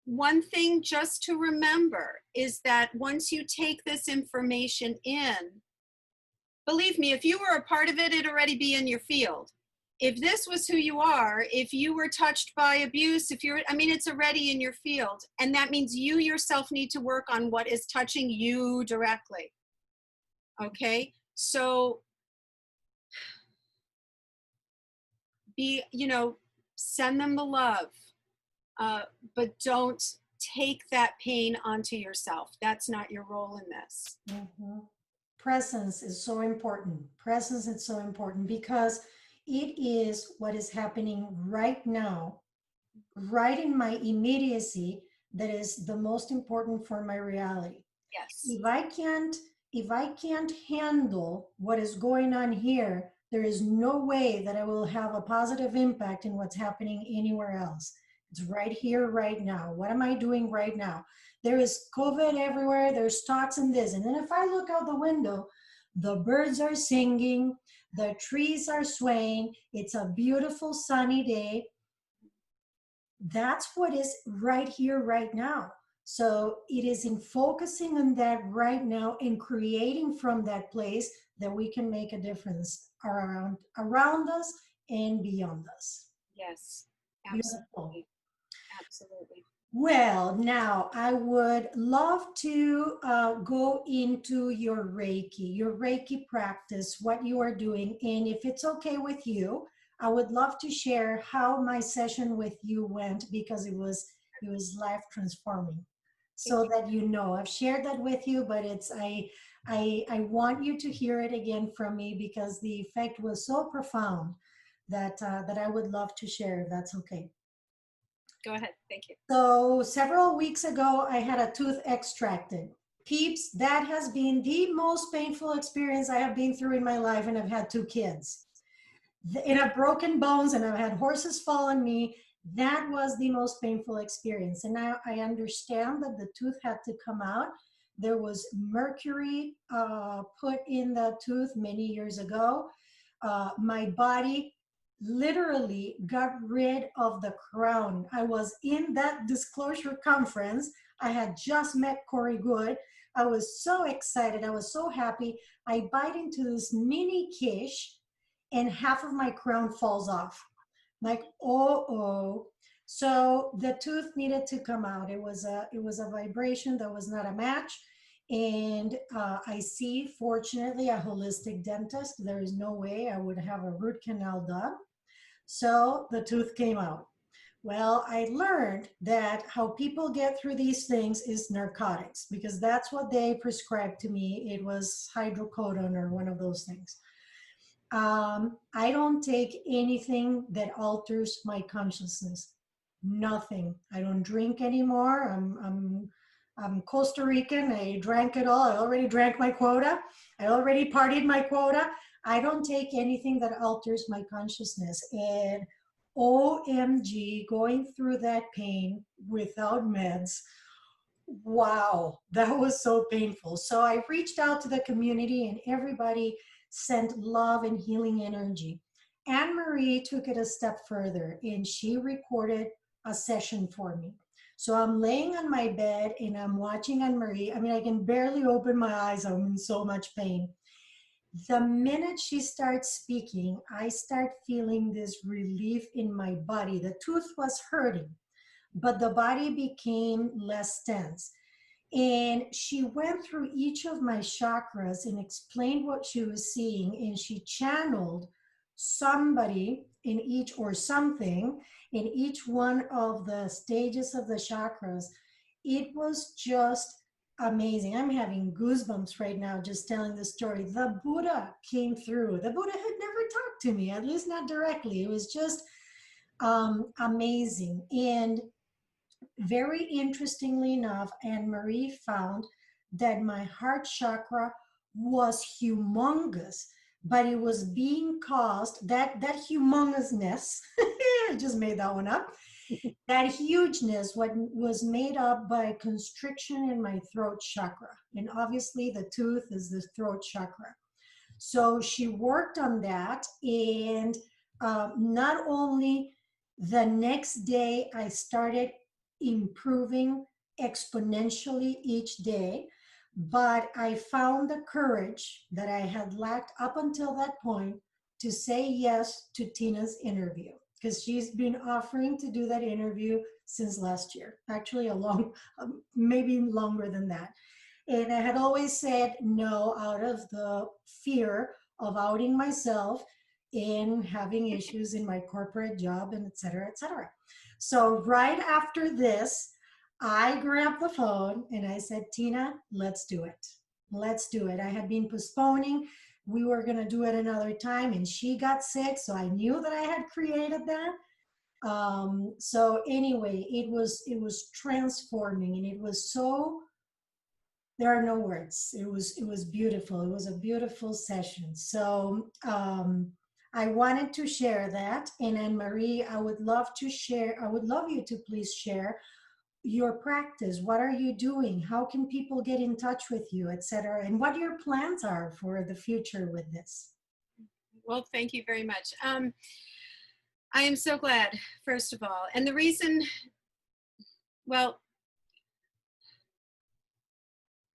one thing just to remember is that once you take this information in, believe me, if you were a part of it, it'd already be in your field. If this was who you are, if you were touched by abuse, it's already in your field. And that means you yourself need to work on what is touching you directly. Okay? So send them the love, but don't take that pain onto yourself. That's not your role in this. Presence is so important. Presence is so important because it is what is happening right now, right in my immediacy, that is the most important for my reality. Yes. If I can't handle what is going on here, there is no way that I will have a positive impact in what's happening anywhere else. It's right here, right now. What am I doing right now? There is COVID everywhere. There's talks and this. And then if I look out the window, the birds are singing, the trees are swaying. It's a beautiful sunny day. That's what is right here, right now. So it is in focusing on that right now and creating from that place that we can make a difference around us and beyond us. Yes, Beautiful. absolutely. Absolutely. Well, now I would love to go into your Reiki practice, what you are doing. And if it's okay with you, I would love to share how my session with you went, because it was life transforming. So that you know, I've shared that with you, but I want you to hear it again from me, because the effect was so profound that I would love to share, if that's okay. Go ahead. Thank you. So several weeks ago, I had a tooth extracted. Peeps, that has been the most painful experience I have been through in my life, and I've had 2 kids. And I've broken bones, and I've had horses fall on me. That was the most painful experience. And now I understand that the tooth had to come out. There was mercury put in the tooth many years ago. My body literally got rid of the crown. I was in that disclosure conference. I had just met Corey Good. I was so excited. I was so happy. I bite into this mini quiche, and half of my crown falls off. Like, oh. So the tooth needed to come out. It was a vibration that was not a match. And I see, fortunately, a holistic dentist. There is no way I would have a root canal done. So the tooth came out. Well, I learned that how people get through these things is narcotics, because that's what they prescribed to me. It was hydrocodone or one of those things. I don't take anything that alters my consciousness. Nothing. I don't drink anymore. I'm Costa Rican. I drank it all. I already drank my quota. I already partied my quota. I don't take anything that alters my consciousness. And OMG, going through that pain without meds. Wow, that was so painful. So I reached out to the community, and everybody sent love and healing energy. Anne Marie took it a step further, and she recorded a session for me. So I'm laying on my bed and I'm watching Anne Marie. I mean, I can barely open my eyes. I'm in so much pain. The minute she starts speaking, I start feeling this relief in my body. The tooth was hurting, but the body became less tense. And she went through each of my chakras and explained what she was seeing. And she channeled somebody in each, or something in each one of the stages of the chakras. It was just amazing. I'm having goosebumps right now just telling the story. The Buddha came through. The Buddha had never talked to me, at least not directly. It was just amazing. And very interestingly enough, Anne Marie found that my heart chakra was humongous, but it was being caused, that humongousness, I just made that one up, that hugeness what was made up by constriction in my throat chakra. And obviously the tooth is the throat chakra. So she worked on that, and not only the next day I started improving exponentially each day, but I found the courage that I had lacked up until that point to say yes to Tina's interview, because she's been offering to do that interview since last year, actually a long, maybe longer than that. And I had always said no out of the fear of outing myself and having issues in my corporate job, and et cetera, et cetera. So right after this, I grabbed the phone and I said, Tina, let's do it. Let's do it. I had been postponing. We were going to do it another time, and she got sick. So I knew that I had created that. So anyway, it was transforming, and it was so, there are no words. It was beautiful. It was a beautiful session. So I wanted to share that. And Anne Marie, I would love to share. I would love you to please share your practice. What are you doing? How can people get in touch with you, etc., and what your plans are for the future with this? Well, thank you very much. I am so glad, first of all. And the reason, well,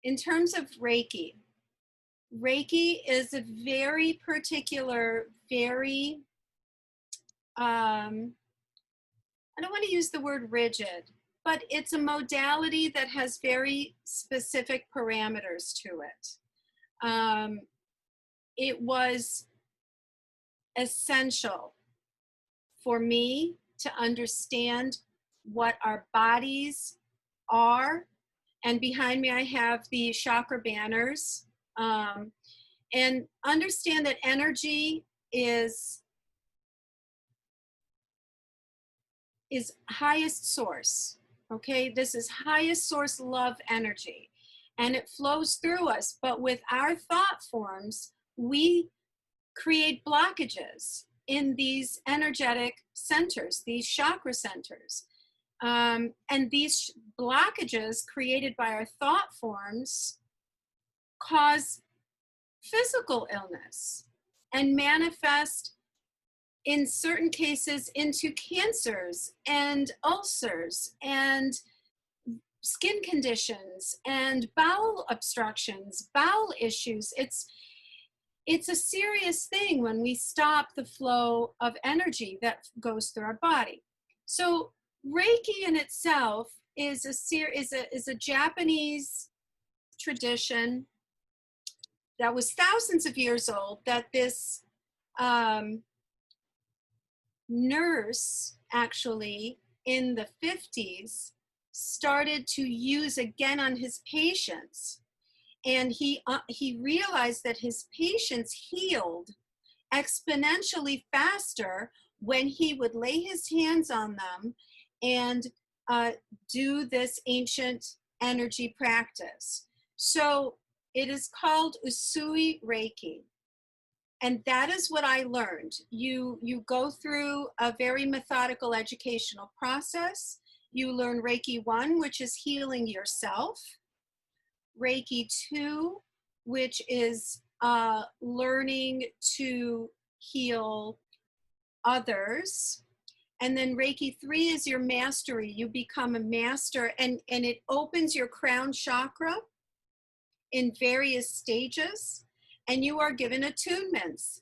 in terms of Reiki, Reiki is a very particular, very, I don't want to use the word rigid, but it's a modality that has very specific parameters to it. It was essential for me to understand what our bodies are. And behind me, I have the chakra banners. And understand that energy is highest source. Okay, this is highest source love energy, and it flows through us. But with our thought forms, we create blockages in these energetic centers, these chakra centers. And these blockages created by our thought forms cause physical illness and manifest in certain cases into cancers and ulcers and skin conditions and bowel obstructions, bowel issues. It's a serious thing when we stop the flow of energy that goes through our body. So Reiki in itself is a Japanese tradition that was thousands of years old, that this nurse actually in the 50s started to use again on his patients. And he realized that his patients healed exponentially faster when he would lay his hands on them and do this ancient energy practice. So it is called Usui Reiki. And that is what I learned. You go through a very methodical educational process. You learn Reiki 1, which is healing yourself. Reiki 2, which is learning to heal others. And then Reiki 3 is your mastery. You become a master, and it opens your crown chakra in various stages, and you are given attunements.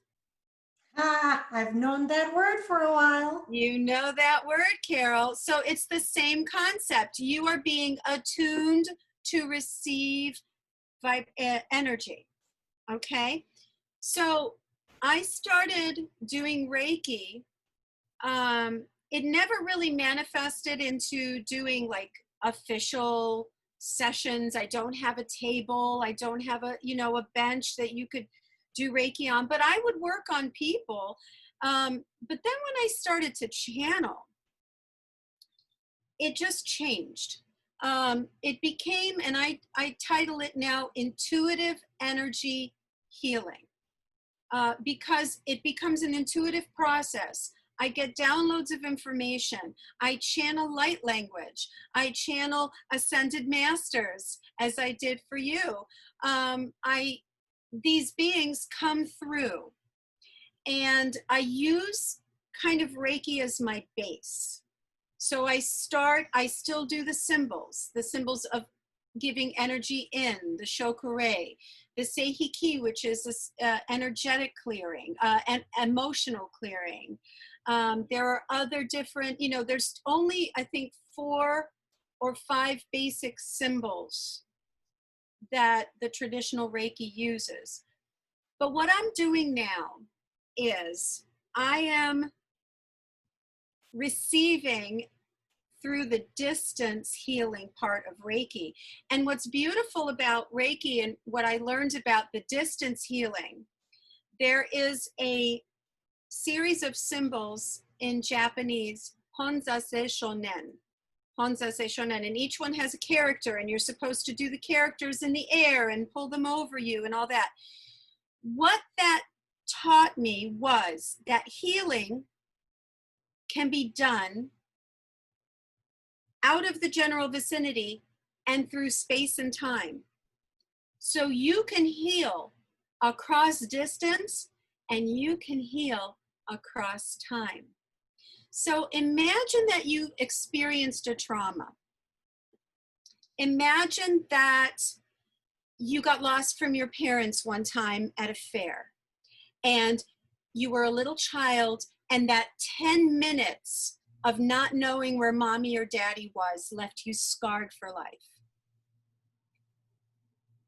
Ah, I've known that word for a while. You know that word, Carol. So it's the same concept. You are being attuned to receive energy. Okay. So I started doing Reiki. It never really manifested into doing like official sessions. I don't have a table. I don't have a bench that you could do Reiki on, but I would work on people. But then when I started to channel, it just changed. It became, and I title it now, intuitive energy healing, because it becomes an intuitive process. I get downloads of information. I channel light language. I channel ascended masters, as I did for you. These beings come through, and I use kind of Reiki as my base. So I still do the symbols of giving energy in, the shokure, the seihiki, which is this energetic clearing, and emotional clearing. There are other different, there's only, I think, 4 or 5 basic symbols that the traditional Reiki uses. But what I'm doing now is I am receiving through the distance healing part of Reiki. And what's beautiful about Reiki and what I learned about the distance healing, there is a series of symbols in Japanese, Honzase Shonen. Honzase Shonen, and each one has a character, and you're supposed to do the characters in the air and pull them over you and all that. What that taught me was that healing can be done out of the general vicinity and through space and time. So you can heal across distance and you can heal across time. So imagine that you experienced a trauma. Imagine that you got lost from your parents one time at a fair, and you were a little child, and that 10 minutes of not knowing where mommy or daddy was left you scarred for life.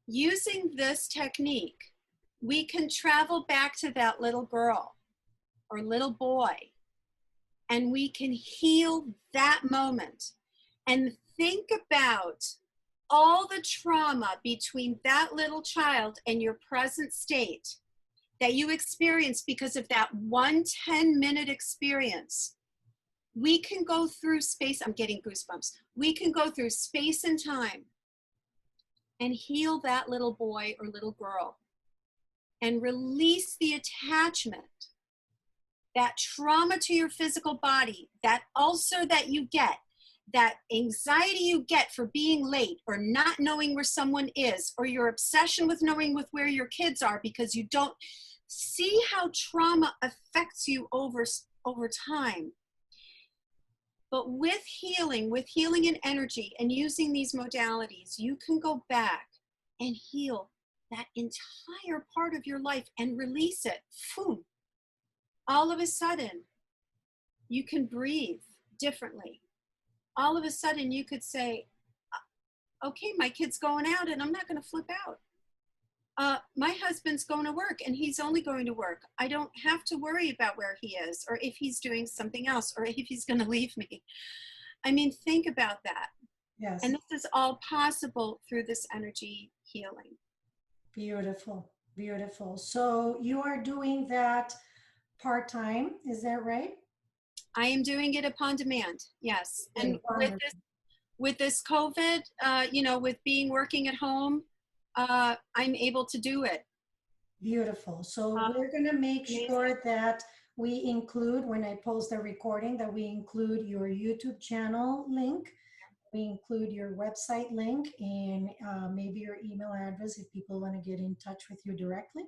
Using this technique, we can travel back to that little girl or little boy, and we can heal that moment and think about all the trauma between that little child and your present state that you experienced because of that one 10-minute experience. We can go through space. I'm getting goosebumps. We can go through space and time and heal that little boy or little girl and release the attachment, that trauma to your physical body, that ulcer that you get, that anxiety you get for being late or not knowing where someone is, or your obsession with knowing with where your kids are because you don't see how trauma affects you over time. But with healing and energy and using these modalities, you can go back and heal that entire part of your life and release it. Boom. All of a sudden, you can breathe differently. All of a sudden, you could say, okay, my kid's going out and I'm not going to flip out. My husband's going to work and he's only going to work. I don't have to worry about where he is or if he's doing something else or if he's going to leave me. I mean, think about that. Yes. And this is all possible through this energy healing. Beautiful, beautiful. So you are doing that part-time, is that right? I am doing it upon demand, yes. And with this COVID, with being working at home, I'm able to do it. Beautiful. So we're going to make sure that we include, when I post the recording, that we include your YouTube channel link. We include your website link and maybe your email address if people want to get in touch with you directly.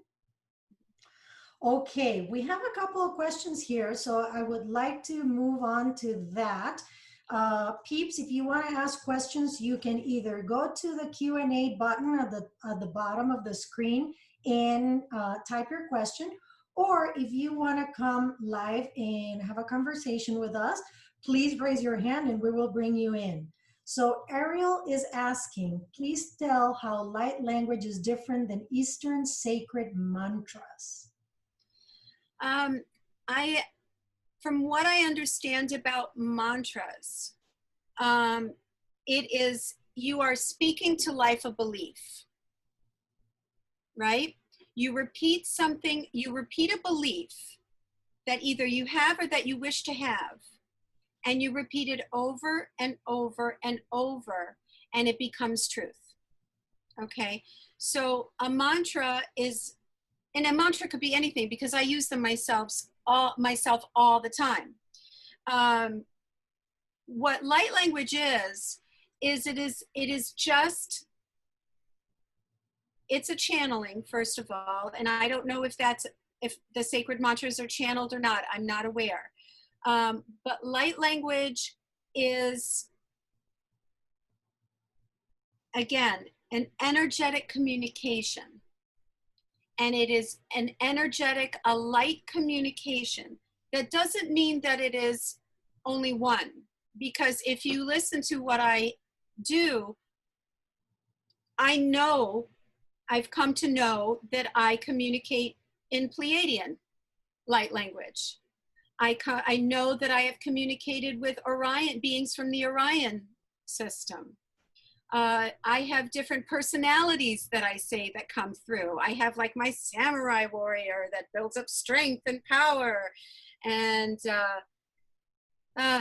Okay, we have a couple of questions here, so I would like to move on to that. Peeps, if you want to ask questions, you can either go to the Q&A button at the bottom of the screen and type your question, Or if you want to come live and have a conversation with us, please raise your hand and we will bring you in. So Ariel is asking, please tell how light language is different than Eastern sacred mantras. From what I understand about mantras, it is, you are speaking to life a belief, right? You repeat something, you repeat a belief that either you have or that you wish to have, and you repeat it over and over and over, and it becomes truth. Okay, so a mantra is, and a mantra could be anything because I use them myself all the time. What light language is just, it's a channeling, first of all, and I don't know if the sacred mantras are channeled or not. I'm not aware. But light language is, again, an energetic communication. And it is an energetic, a light communication. That doesn't mean that it is only one. Because if you listen to what I do, I've come to know that I communicate in Pleiadian light language. I know that I have communicated with Orion, beings from the Orion system. I have different personalities that I say that come through. I have like my samurai warrior that builds up strength and power. And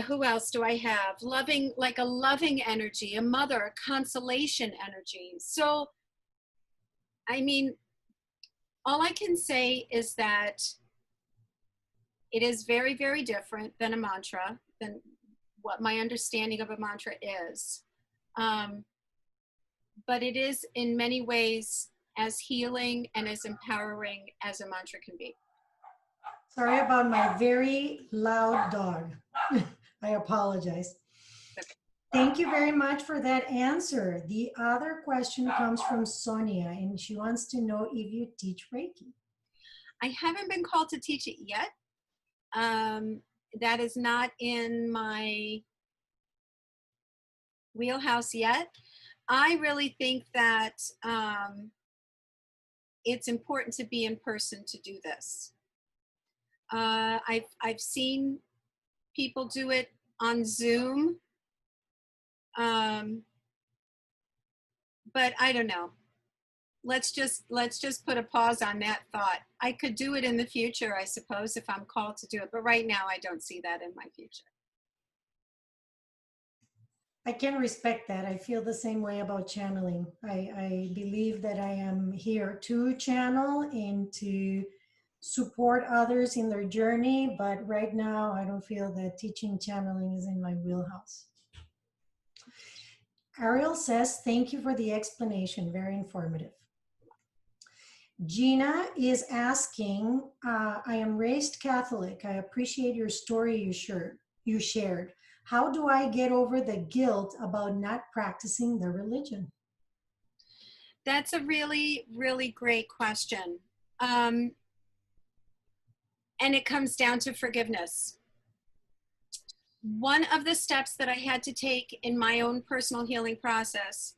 who else do I have? Loving, like a loving energy, a mother, a consolation energy. So, I mean, all I can say is that it is very, very different than a mantra, than what my understanding of a mantra is. But it is in many ways as healing and as empowering as a mantra can be. Sorry about my very loud dog. I apologize. Okay. Thank you very much for that answer. The other question comes from Sonia, and she wants to know if you teach Reiki. I haven't been called to teach it yet. That is not in my wheelhouse yet. I really think that it's important to be in person to do this. I've seen people do it on Zoom, but I don't know. Let's just put a pause on that thought. I could do it in the future, I suppose, if I'm called to do it, but right now I don't see that in my future. I can respect that. I feel the same way about channeling. I believe that I am here to channel and to support others in their journey, but right now I don't feel that teaching channeling is in my wheelhouse. Ariel says, thank you for the explanation, very informative. Gina is asking, I am raised Catholic. I appreciate your story you shared. How do I get over the guilt about not practicing the religion? That's a really, really great question. And it comes down to forgiveness. One of the steps that I had to take in my own personal healing process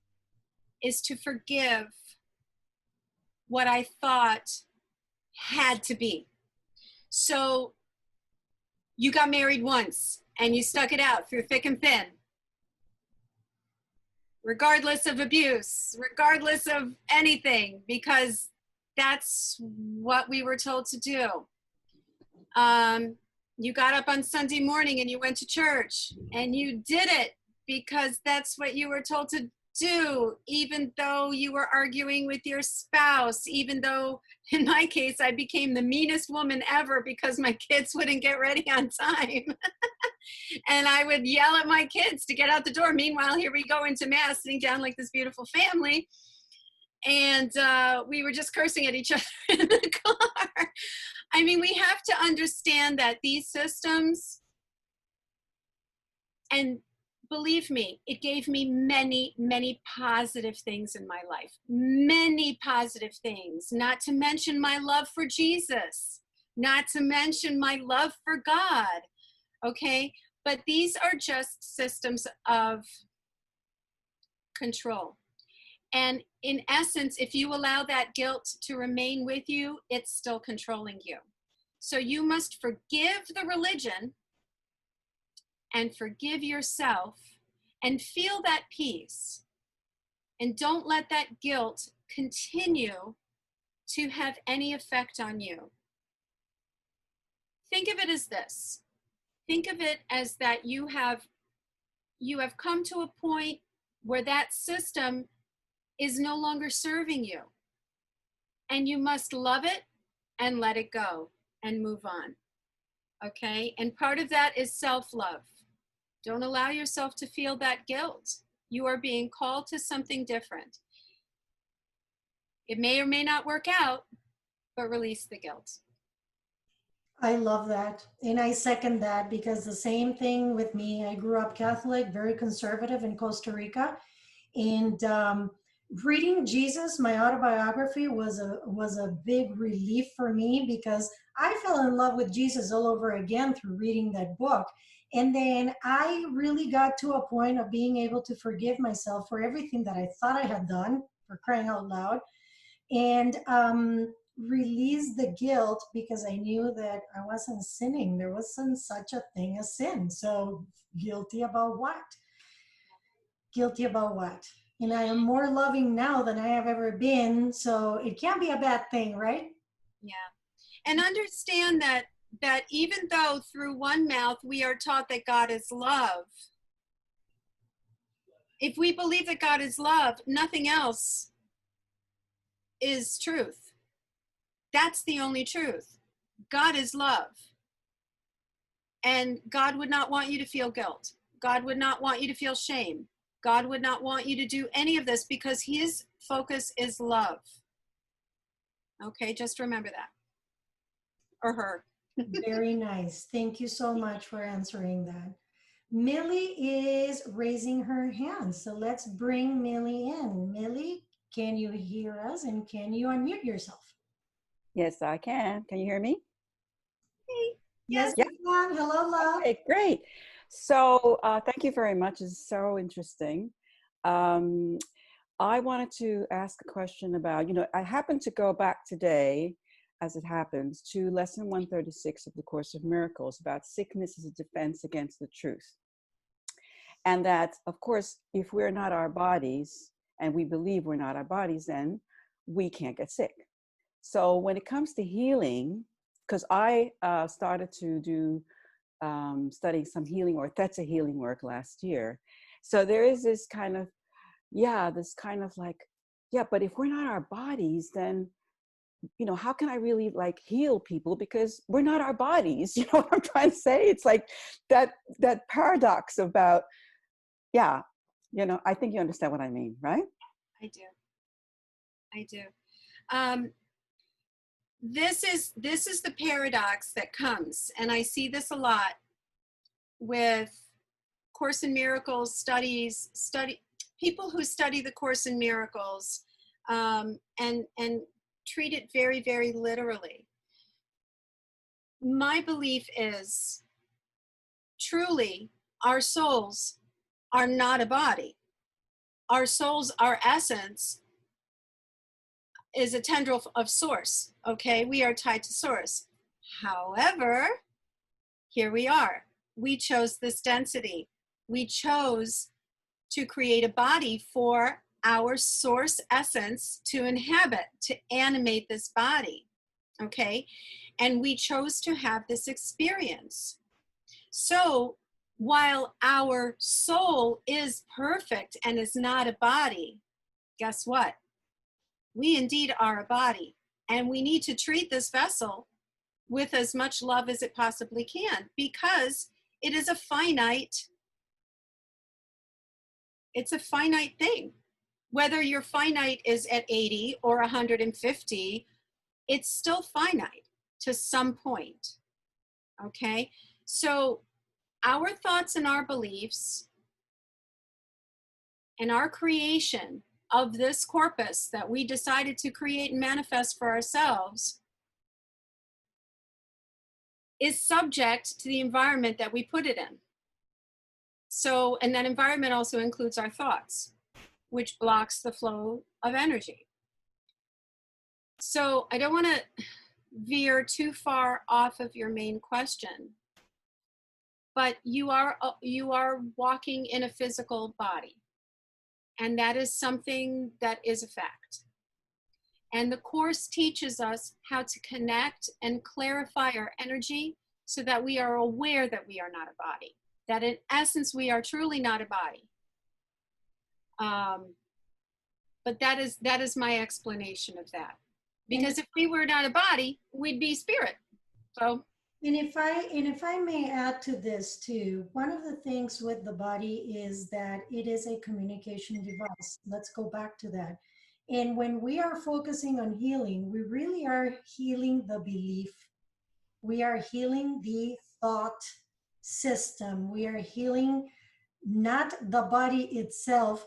is to forgive what I thought had to be. So you got married once and you stuck it out through thick and thin, regardless of abuse, regardless of anything, because that's what we were told to do. You got up on Sunday morning and you went to church and you did it because that's what you were told to do, even though you were arguing with your spouse, even though in my case, I became the meanest woman ever because my kids wouldn't get ready on time. And I would yell at my kids to get out the door. Meanwhile, here we go into mass, sitting down like this beautiful family. And we were just cursing at each other in the car. I mean, we have to understand that these systems, and believe me, it gave me many, many positive things in my life. Many positive things, not to mention my love for Jesus. not to mention my love for God. Okay, but these are just systems of control. And in essence, if you allow that guilt to remain with you, it's still controlling you. So you must forgive the religion and forgive yourself and feel that peace. And don't let that guilt continue to have any effect on you. Think of it as this. Think of it as that you have come to a point where that system is no longer serving you. And you must love it and let it go and move on. Okay? And part of that is self-love. Don't allow yourself to feel that guilt. You are being called to something different. It may or may not work out, but release the guilt. I love that. And I second that, because the same thing with me. I grew up Catholic, very conservative in Costa Rica. And reading Jesus, my autobiography, was a big relief for me, because I fell in love with Jesus all over again through reading that book. And then I really got to a point of being able to forgive myself for everything that I thought I had done, for crying out loud, and release the guilt, because I knew that I wasn't sinning. There wasn't such a thing as sin. So guilty about what? Guilty about what? And I am more loving now than I have ever been. So it can't be a bad thing, right? Yeah. And understand that even though through one mouth we are taught that God is love, if we believe that God is love, nothing else is truth. That's the only truth. God is love. And God would not want you to feel guilt. God would not want you to feel shame. God would not want you to do any of this, because his focus is love. Okay, just remember that. Or her. Very nice. Thank you so much for answering that. Millie is raising her hand. So let's bring Millie in. Millie, can you hear us, and can you unmute yourself? Yes, I can. Can you hear me? Hey, Yes, Yeah. we can. Hello, love. Okay, great. So thank you very much. It's so interesting. I wanted to ask a question about, I happened to go back today, as it happens, to lesson 136 of the Course of Miracles about sickness as a defense against the truth. And that, of course, if we're not our bodies, and we believe we're not our bodies, then we can't get sick. So when it comes to healing, because I started to do studying some healing or theta healing work last year. So there is this kind of, but if we're not our bodies, then, how can I really heal people? Because we're not our bodies. You know what I'm trying to say? It's like that paradox about, I think you understand what I mean, right? I do. This is the paradox that comes, and I see this a lot with Course in Miracles people who study the Course in Miracles, and treat it very, very literally. My belief is, truly, our souls are not a body. Our souls, our essence, is a tendril of source. Okay, we are tied to source. However, here we are. We chose this density. We chose to create a body for our source essence to inhabit, to animate this body. Okay, and we chose to have this experience. So while our soul is perfect and is not a body, guess what? We indeed are a body, and we need to treat this vessel with as much love as it possibly can, because it is a finite thing. Whether your finite is at 80 or 150, it's still finite to some point. Okay? So our thoughts and our beliefs and our creation of this corpus that we decided to create and manifest for ourselves is subject to the environment that we put it in. So, and that environment also includes our thoughts, which blocks the flow of energy. So I don't want to veer too far off of your main question, but you are walking in a physical body, and that is something that is a fact. And the Course teaches us how to connect and clarify our energy so that we are aware that we are not a body, that in essence we are truly not a body. But that is my explanation of that. Because if we were not a body, we'd be spirit. So. And if I may add to this too, one of the things with the body is that it is a communication device. Let's go back to that. And when we are focusing on healing, we really are healing the belief. We are healing the thought system. We are healing not the body itself,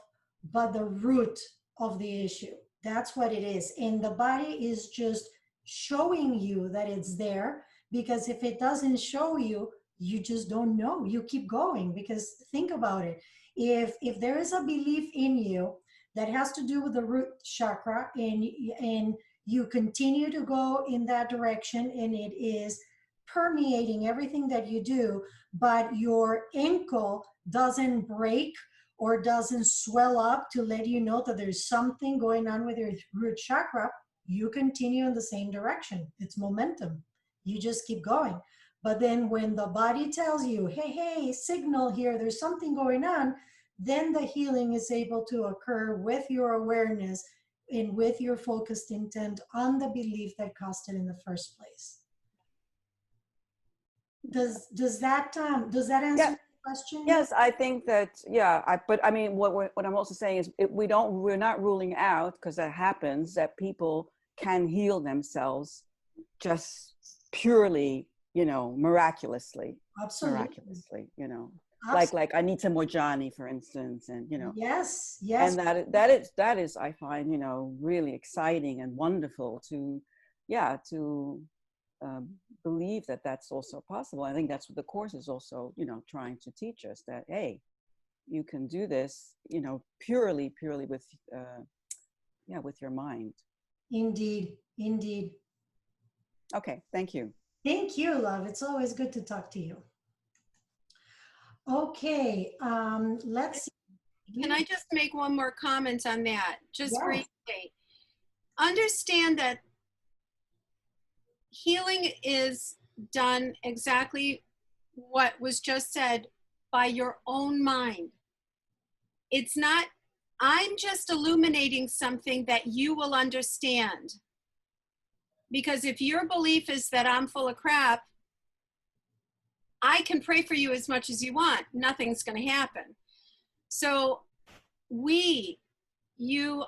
but the root of the issue. That's what it is. And the body is just showing you that it's there, because if it doesn't show you, you just don't know. You keep going, because think about it. If there is a belief in you that has to do with the root chakra, and you continue to go in that direction, and it is permeating everything that you do, but your ankle doesn't break or doesn't swell up to let you know that there's something going on with your root chakra, you continue in the same direction. It's momentum. You just keep going. But then when the body tells you, hey, signal here, there's something going on, then the healing is able to occur with your awareness and with your focused intent on the belief that caused it in the first place. Does that answer your question? Yes, I think that, but I mean, what I'm also saying is we're not ruling out, because that happens, that people can heal themselves just purely, miraculously. Absolutely. Miraculously, Absolutely. like I need some more Johnny, for instance, and Yes. and that is I find really exciting and wonderful to believe that that's also possible. I think that's what the Course is also trying to teach us, that hey, you can do this purely with with your mind. Indeed. Okay, thank you. Thank you, love. It's always good to talk to you. Okay, let's see. Can I just make one more comment on that? Just Yes. briefly. Understand that healing is done exactly what was just said by your own mind. It's not, I'm just illuminating something that you will understand. Because if your belief is that I'm full of crap, I can pray for you as much as you want. Nothing's going to happen. So we heal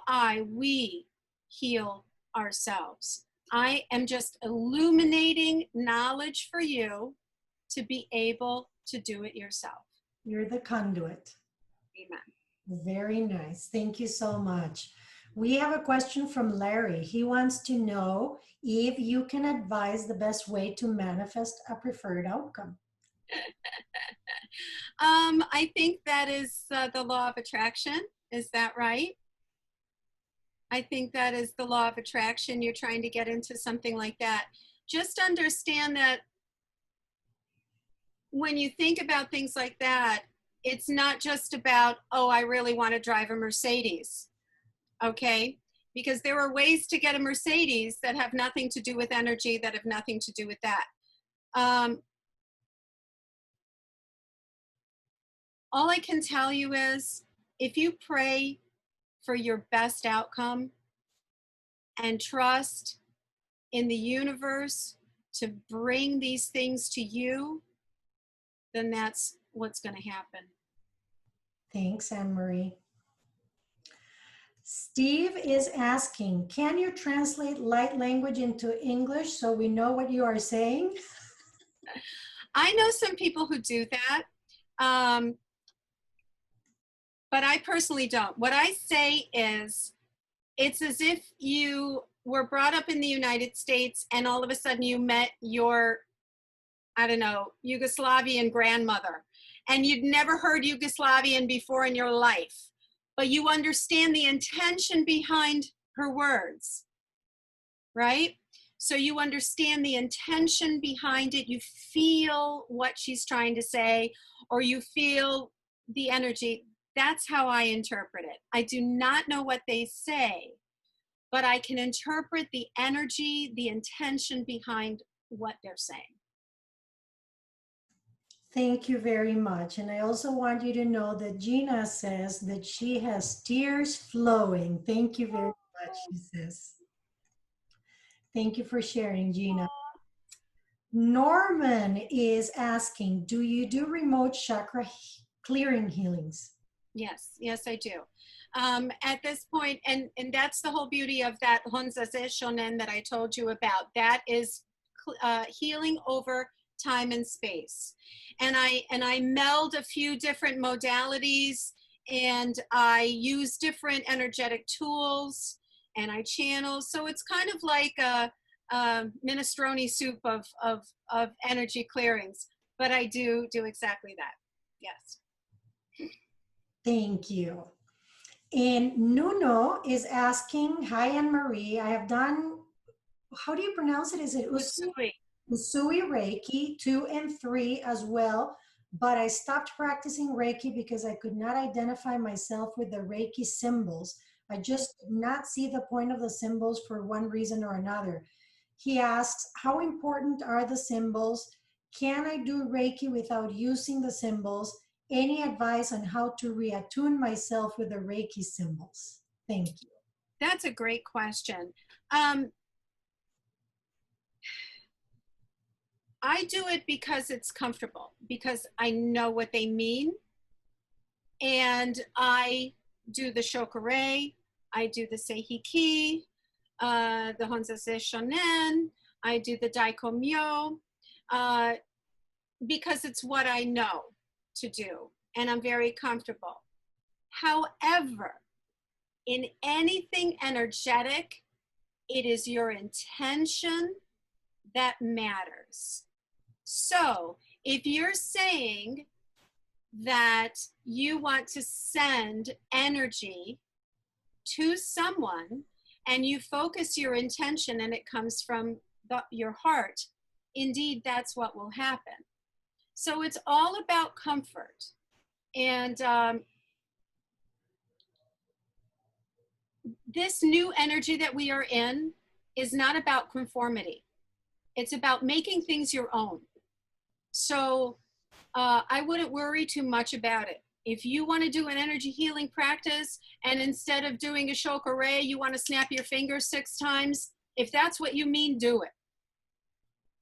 ourselves. I am just illuminating knowledge for you to be able to do it yourself. You're the conduit. Amen. Very nice. Thank you so much. We have a question from Larry. He wants to know if you can advise the best way to manifest a preferred outcome. I think that is the law of attraction. Is that right? I think that is the law of attraction. You're trying to get into something like that. Just understand that when you think about things like that, it's not just about, oh, I really want to drive a Mercedes, okay? Because there are ways to get a Mercedes that have nothing to do with energy, that have nothing to do with that. All I can tell you is, if you pray for your best outcome and trust in the universe to bring these things to you, then that's what's going to happen. Thanks, Anne-Marie. Steve is asking, can you translate light language into English so we know what you are saying? I know some people who do that, but I personally don't. What I say is, it's as if you were brought up in the United States and all of a sudden you met your I don't know, Yugoslavian grandmother, and you'd never heard Yugoslavian before in your life, but you understand the intention behind her words, right? So you understand the intention behind it. You feel what she's trying to say, or you feel the energy. That's how I interpret it. I do not know what they say, but I can interpret the energy, the intention behind what they're saying. Thank you very much. And I also want you to know that Xina says that she has tears flowing. Thank you very much, she says. Thank you for sharing, Xina. Norman is asking, do you do remote chakra clearing healings? Yes, yes, I do. At this point, and that's the whole beauty of that Honzaze Shonen that I told you about. That is healing over time and space. And I meld a few different modalities, and I use different energetic tools, and I channel. So it's kind of like a minestrone soup of energy clearings. But I do exactly that. Yes. Thank you. And Nuno is asking, hi, Anne-Marie. I have done, how do you pronounce it? Is it Usui? Usui Reiki 2 and 3 as well, but I stopped practicing Reiki because I could not identify myself with the Reiki symbols. I just did not see the point of the symbols for one reason or another. He asks, how important are the symbols? Can I do Reiki without using the symbols? Any advice on how to reattune myself with the Reiki symbols? Thank you. That's a great question. I do it because it's comfortable, because I know what they mean. And I do the Shokure, I do the Seihiki, the Honzaze Shonen, I do the Daikomyo, because it's what I know to do, and I'm very comfortable. However, in anything energetic, it is your intention that matters. So if you're saying that you want to send energy to someone and you focus your intention and it comes from your heart, indeed, that's what will happen. So it's all about comfort. And this new energy that we are in is not about conformity. It's about making things your own. So I wouldn't worry too much about it. If you want to do an energy healing practice and instead of doing a shokore, you want to snap your fingers 6 times, if that's what you mean, do it.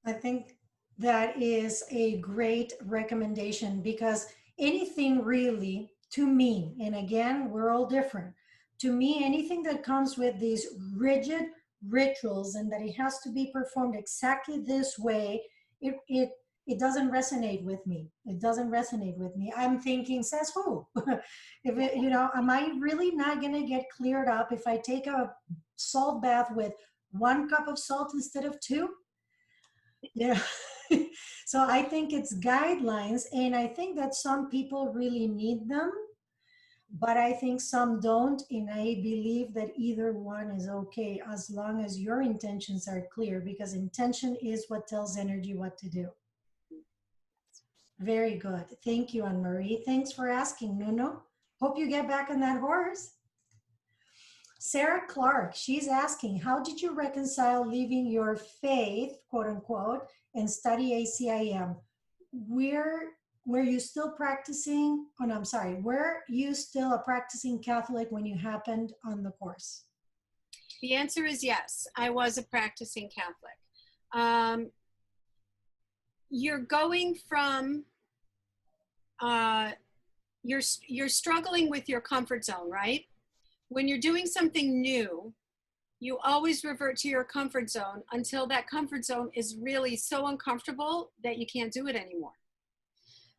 I think that is a great recommendation, because anything really, to me, and again, we're all different, to me, anything that comes with these rigid rituals and that it has to be performed exactly this way, it doesn't resonate with me. It doesn't resonate with me. I'm thinking, says who? If it, you know, am I really not going to get cleared up if I take a salt bath with 1 cup of salt instead of 2? Yeah. So I think it's guidelines, and I think that some people really need them, but I think some don't, and I believe that either one is okay as long as your intentions are clear, because intention is what tells energy what to do. Very good. Thank you, Anne-Marie. Thanks for asking, Nuno. Hope you get back on that horse. Sarah Clark, she's asking, how did you reconcile leaving your faith, quote unquote, and study ACIM? Were you still practicing, oh no, I'm sorry, were you still a practicing Catholic when you happened on the course? The answer is yes, I was a practicing Catholic. You're going from, you're struggling with your comfort zone, right? When you're doing something new, you always revert to your comfort zone until that comfort zone is really so uncomfortable that you can't do it anymore.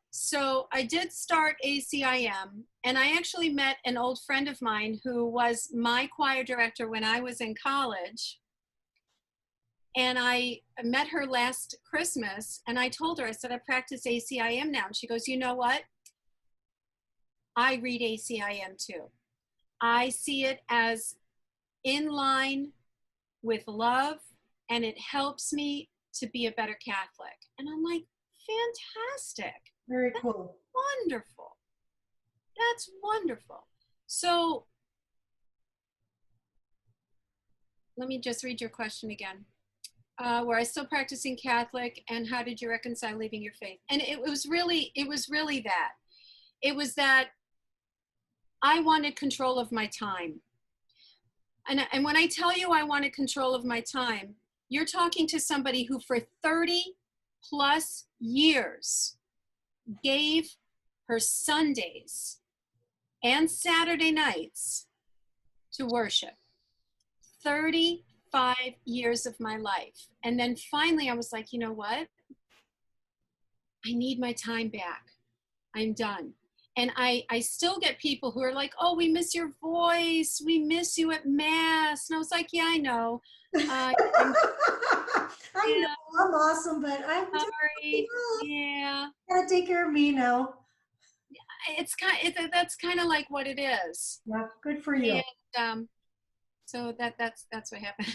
So I did start ACIM, and I actually met an old friend of mine who was my choir director when I was in college. And I met her last Christmas, and I told her, I said, I practice ACIM now. And she goes, you know what? I read ACIM too. I see it as in line with love, and it helps me to be a better Catholic. And I'm like, fantastic. Very cool. Wonderful. That's wonderful. So let me just read your question again. Were I still practicing Catholic, and how did you reconcile leaving your faith? And it was really that. It was that I wanted control of my time. And when I tell you I wanted control of my time, you're talking to somebody who for 30 plus years gave her Sundays and Saturday nights to worship. 35 years of my life. And then finally I was like, you know what? I need my time back. I'm done. And I still get people who are like, oh, we miss your voice. We miss you at Mass. And I was like, yeah, I know. I know I'm awesome, but I'm sorry. Yeah. Gotta take care of me now. That's kind of like what it is. Yeah, good for you. And so that's what happened.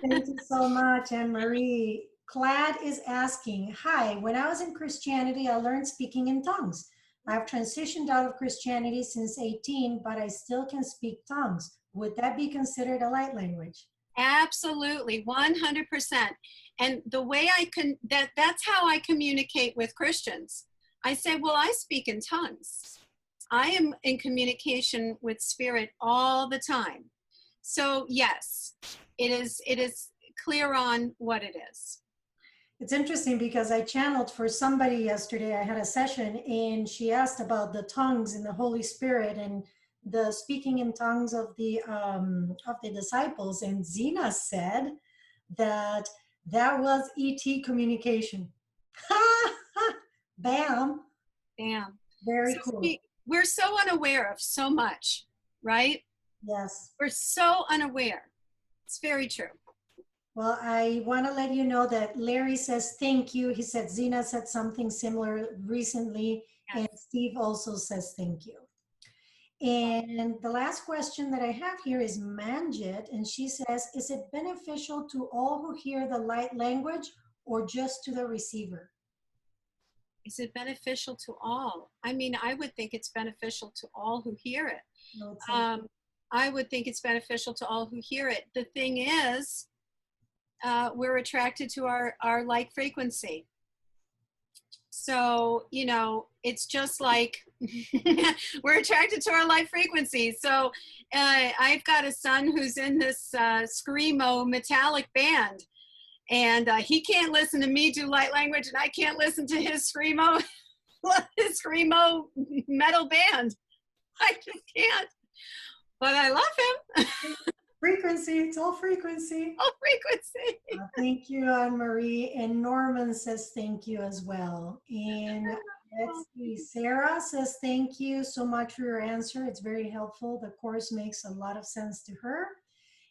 Thank you so much, Anne-Marie. Clad is asking, hi, when I was in Christianity, I learned speaking in tongues. I've transitioned out of Christianity since 18, but I still can speak tongues. Would that be considered a light language? Absolutely, 100%. And the way that's how I communicate with Christians. I say, well, I speak in tongues. I am in communication with spirit all the time. So yes, it is clear on what it is. It's interesting because I channeled for somebody yesterday. I had a session and she asked about the tongues and the Holy Spirit and the speaking in tongues of the disciples. And Xina said that was ET communication. Bam. Bam. Very cool. We're so unaware of so much, right? Yes. We're so unaware. It's very true. Well, I want to let you know that Larry says thank you. He said Xina said something similar recently, yes. And Steve also says thank you. And the last question that I have here is Manjit, and she says, is it beneficial to all who hear the light language or just to the receiver? Is it beneficial to all? I mean, I would think it's beneficial to all who hear it. No, I would think it's beneficial to all who hear it. The thing is, we're attracted to our like frequency. So, you know, it's just like we're attracted to our life frequency. So I've got a son who's in this screamo metallic band, and he can't listen to me do light language, and I can't listen to his screamo metal band. I just can't. But I love him. Frequency, it's all frequency. All frequency. Thank you, Anne-Marie. And Norman says thank you as well. And let's see, Sarah says thank you so much for your answer. It's very helpful. The course makes a lot of sense to her.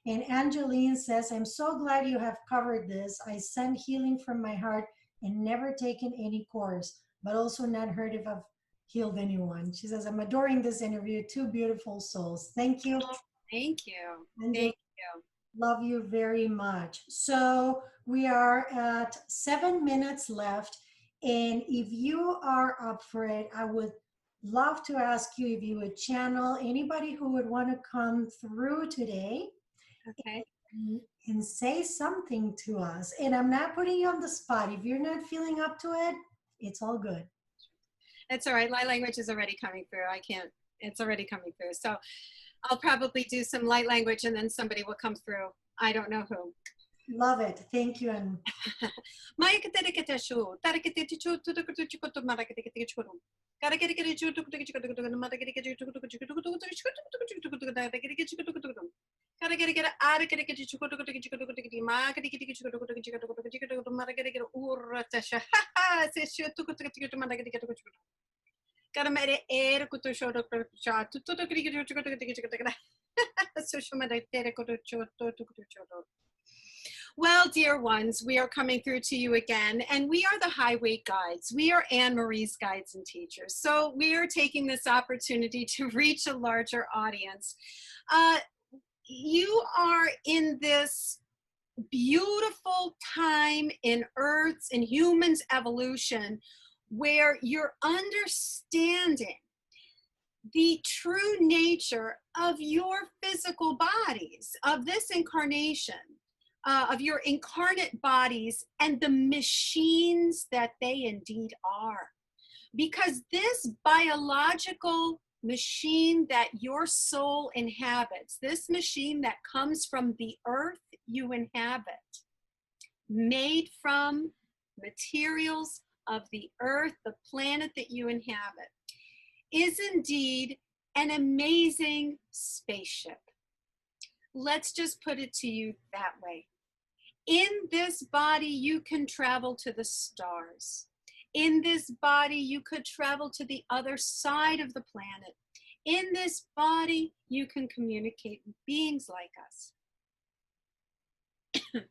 And Angeline says, I'm so glad you have covered this. I send healing from my heart and never taken any course, but also not heard if I've healed anyone. She says, I'm adoring this interview. Two beautiful souls. Thank you. Thank you. Thank you. Love you very much. So we are at 7 minutes left. And if you are up for it, I would love to ask you if you would channel anybody who would want to come through today. Okay. And say something to us. And I'm not putting you on the spot. If you're not feeling up to it, it's all good. It's all right. Light language is already coming through. It's already coming through. So I'll probably do some light language and then somebody will come through. I don't know who. Love it. Thank you. And Well, dear ones, we are coming through to you again, and we are the Highway Guides. We are Anne Marie's guides and teachers. So we are taking this opportunity to reach a larger audience. You are in this beautiful time in Earth's and humans' evolution where you're understanding the true nature of your physical bodies, of this incarnation, of your incarnate bodies, and the machines that they indeed are. Because this biological machine that your soul inhabits, this machine that comes from the earth you inhabit, made from materials of the earth, the planet that you inhabit, is indeed an amazing spaceship. Let's just put it to you that way. In this body, you can travel to the stars. In this body, you could travel to the other side of the planet. In this body, you can communicate with beings like us.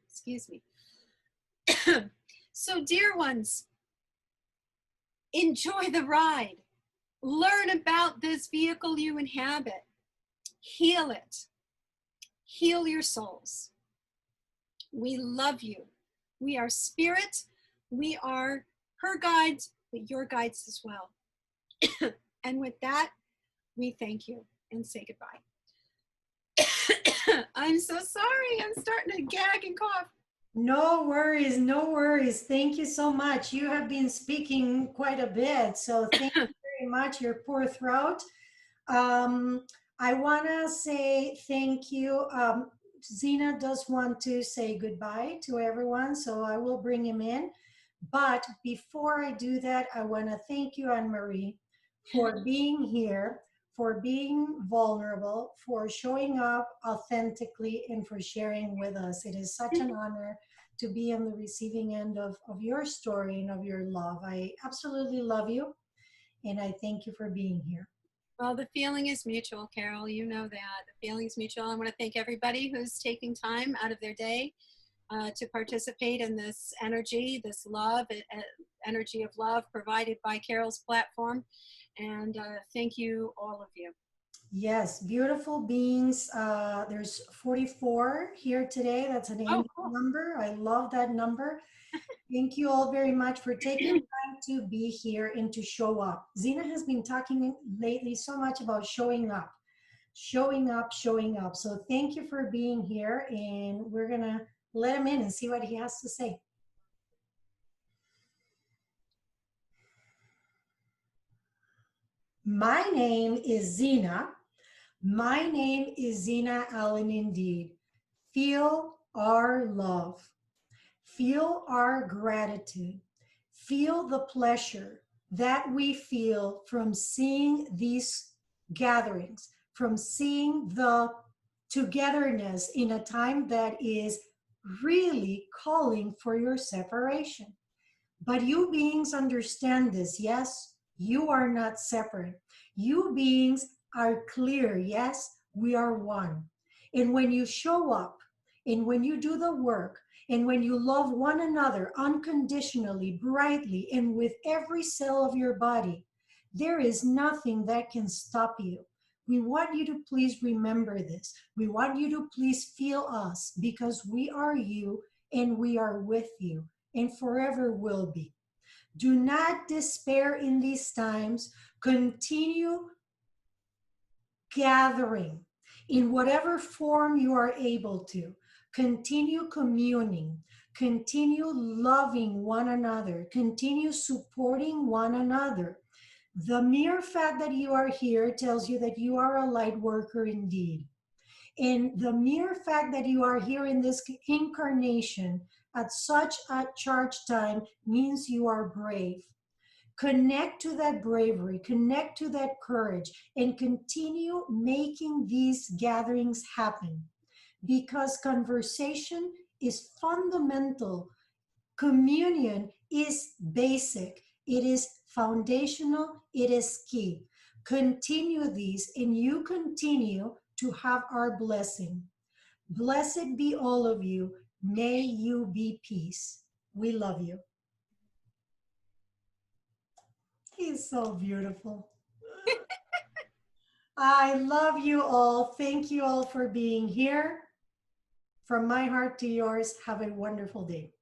Excuse me. So, dear ones, enjoy the ride. Learn about this vehicle you inhabit. Heal it. Heal your souls. We love you. We are spirit. We are her guides, but your guides as well. And with that, we thank you and say goodbye. I'm so sorry. I'm starting to gag and cough. No worries, no worries. Thank you so much. You have been speaking quite a bit, so thank you very much. Your poor throat. I want to say thank you. Xina does want to say goodbye to everyone, so I will bring him in. But before I do that, I want to thank you, Anne-Marie, for being here, for being vulnerable, for showing up authentically, and for sharing with us. It is such an honor to be on the receiving end of your story and of your love. I absolutely love you, and I thank you for being here. Well, the feeling is mutual, Carol. You know that. The feeling is mutual. I want to thank everybody who's taking time out of their day to participate in this energy, this love, energy of love provided by Carol's platform. And thank you, all of you. Yes, beautiful beings. There's 44 here today. That's an angel number. I love that number. Thank you all very much for taking time to be here and to show up. Xina has been talking lately so much about showing up, showing up, showing up. So thank you for being here, and we're going to let him in and see what he has to say. My name is Xina. My name is Xina Allen indeed. Feel our love. Feel our gratitude. Feel the pleasure that we feel from seeing these gatherings, from seeing the togetherness in a time that is really calling for your separation. But you beings understand this, yes? You are not separate. You beings are clear, yes? We are one. And when you show up, and when you do the work, and when you love one another unconditionally, brightly, and with every cell of your body, there is nothing that can stop you. We want you to please remember this. We want you to please feel us, because we are you and we are with you and forever will be. Do not despair in these times. Continue gathering in whatever form you are able to. Continue communing. Continue loving one another. Continue supporting one another. The mere fact that you are here tells you that you are a light worker indeed. And the mere fact that you are here in this incarnation at such a charged time means you are brave. Connect to that bravery, connect to that courage, and continue making these gatherings happen. Because conversation is fundamental. Communion is basic. It is foundational. It is key. Continue these, and you continue to have our blessing. Blessed be all of you. May you be peace. We love you. He's so beautiful. I love you all. Thank you all for being here. From my heart to yours, have a wonderful day.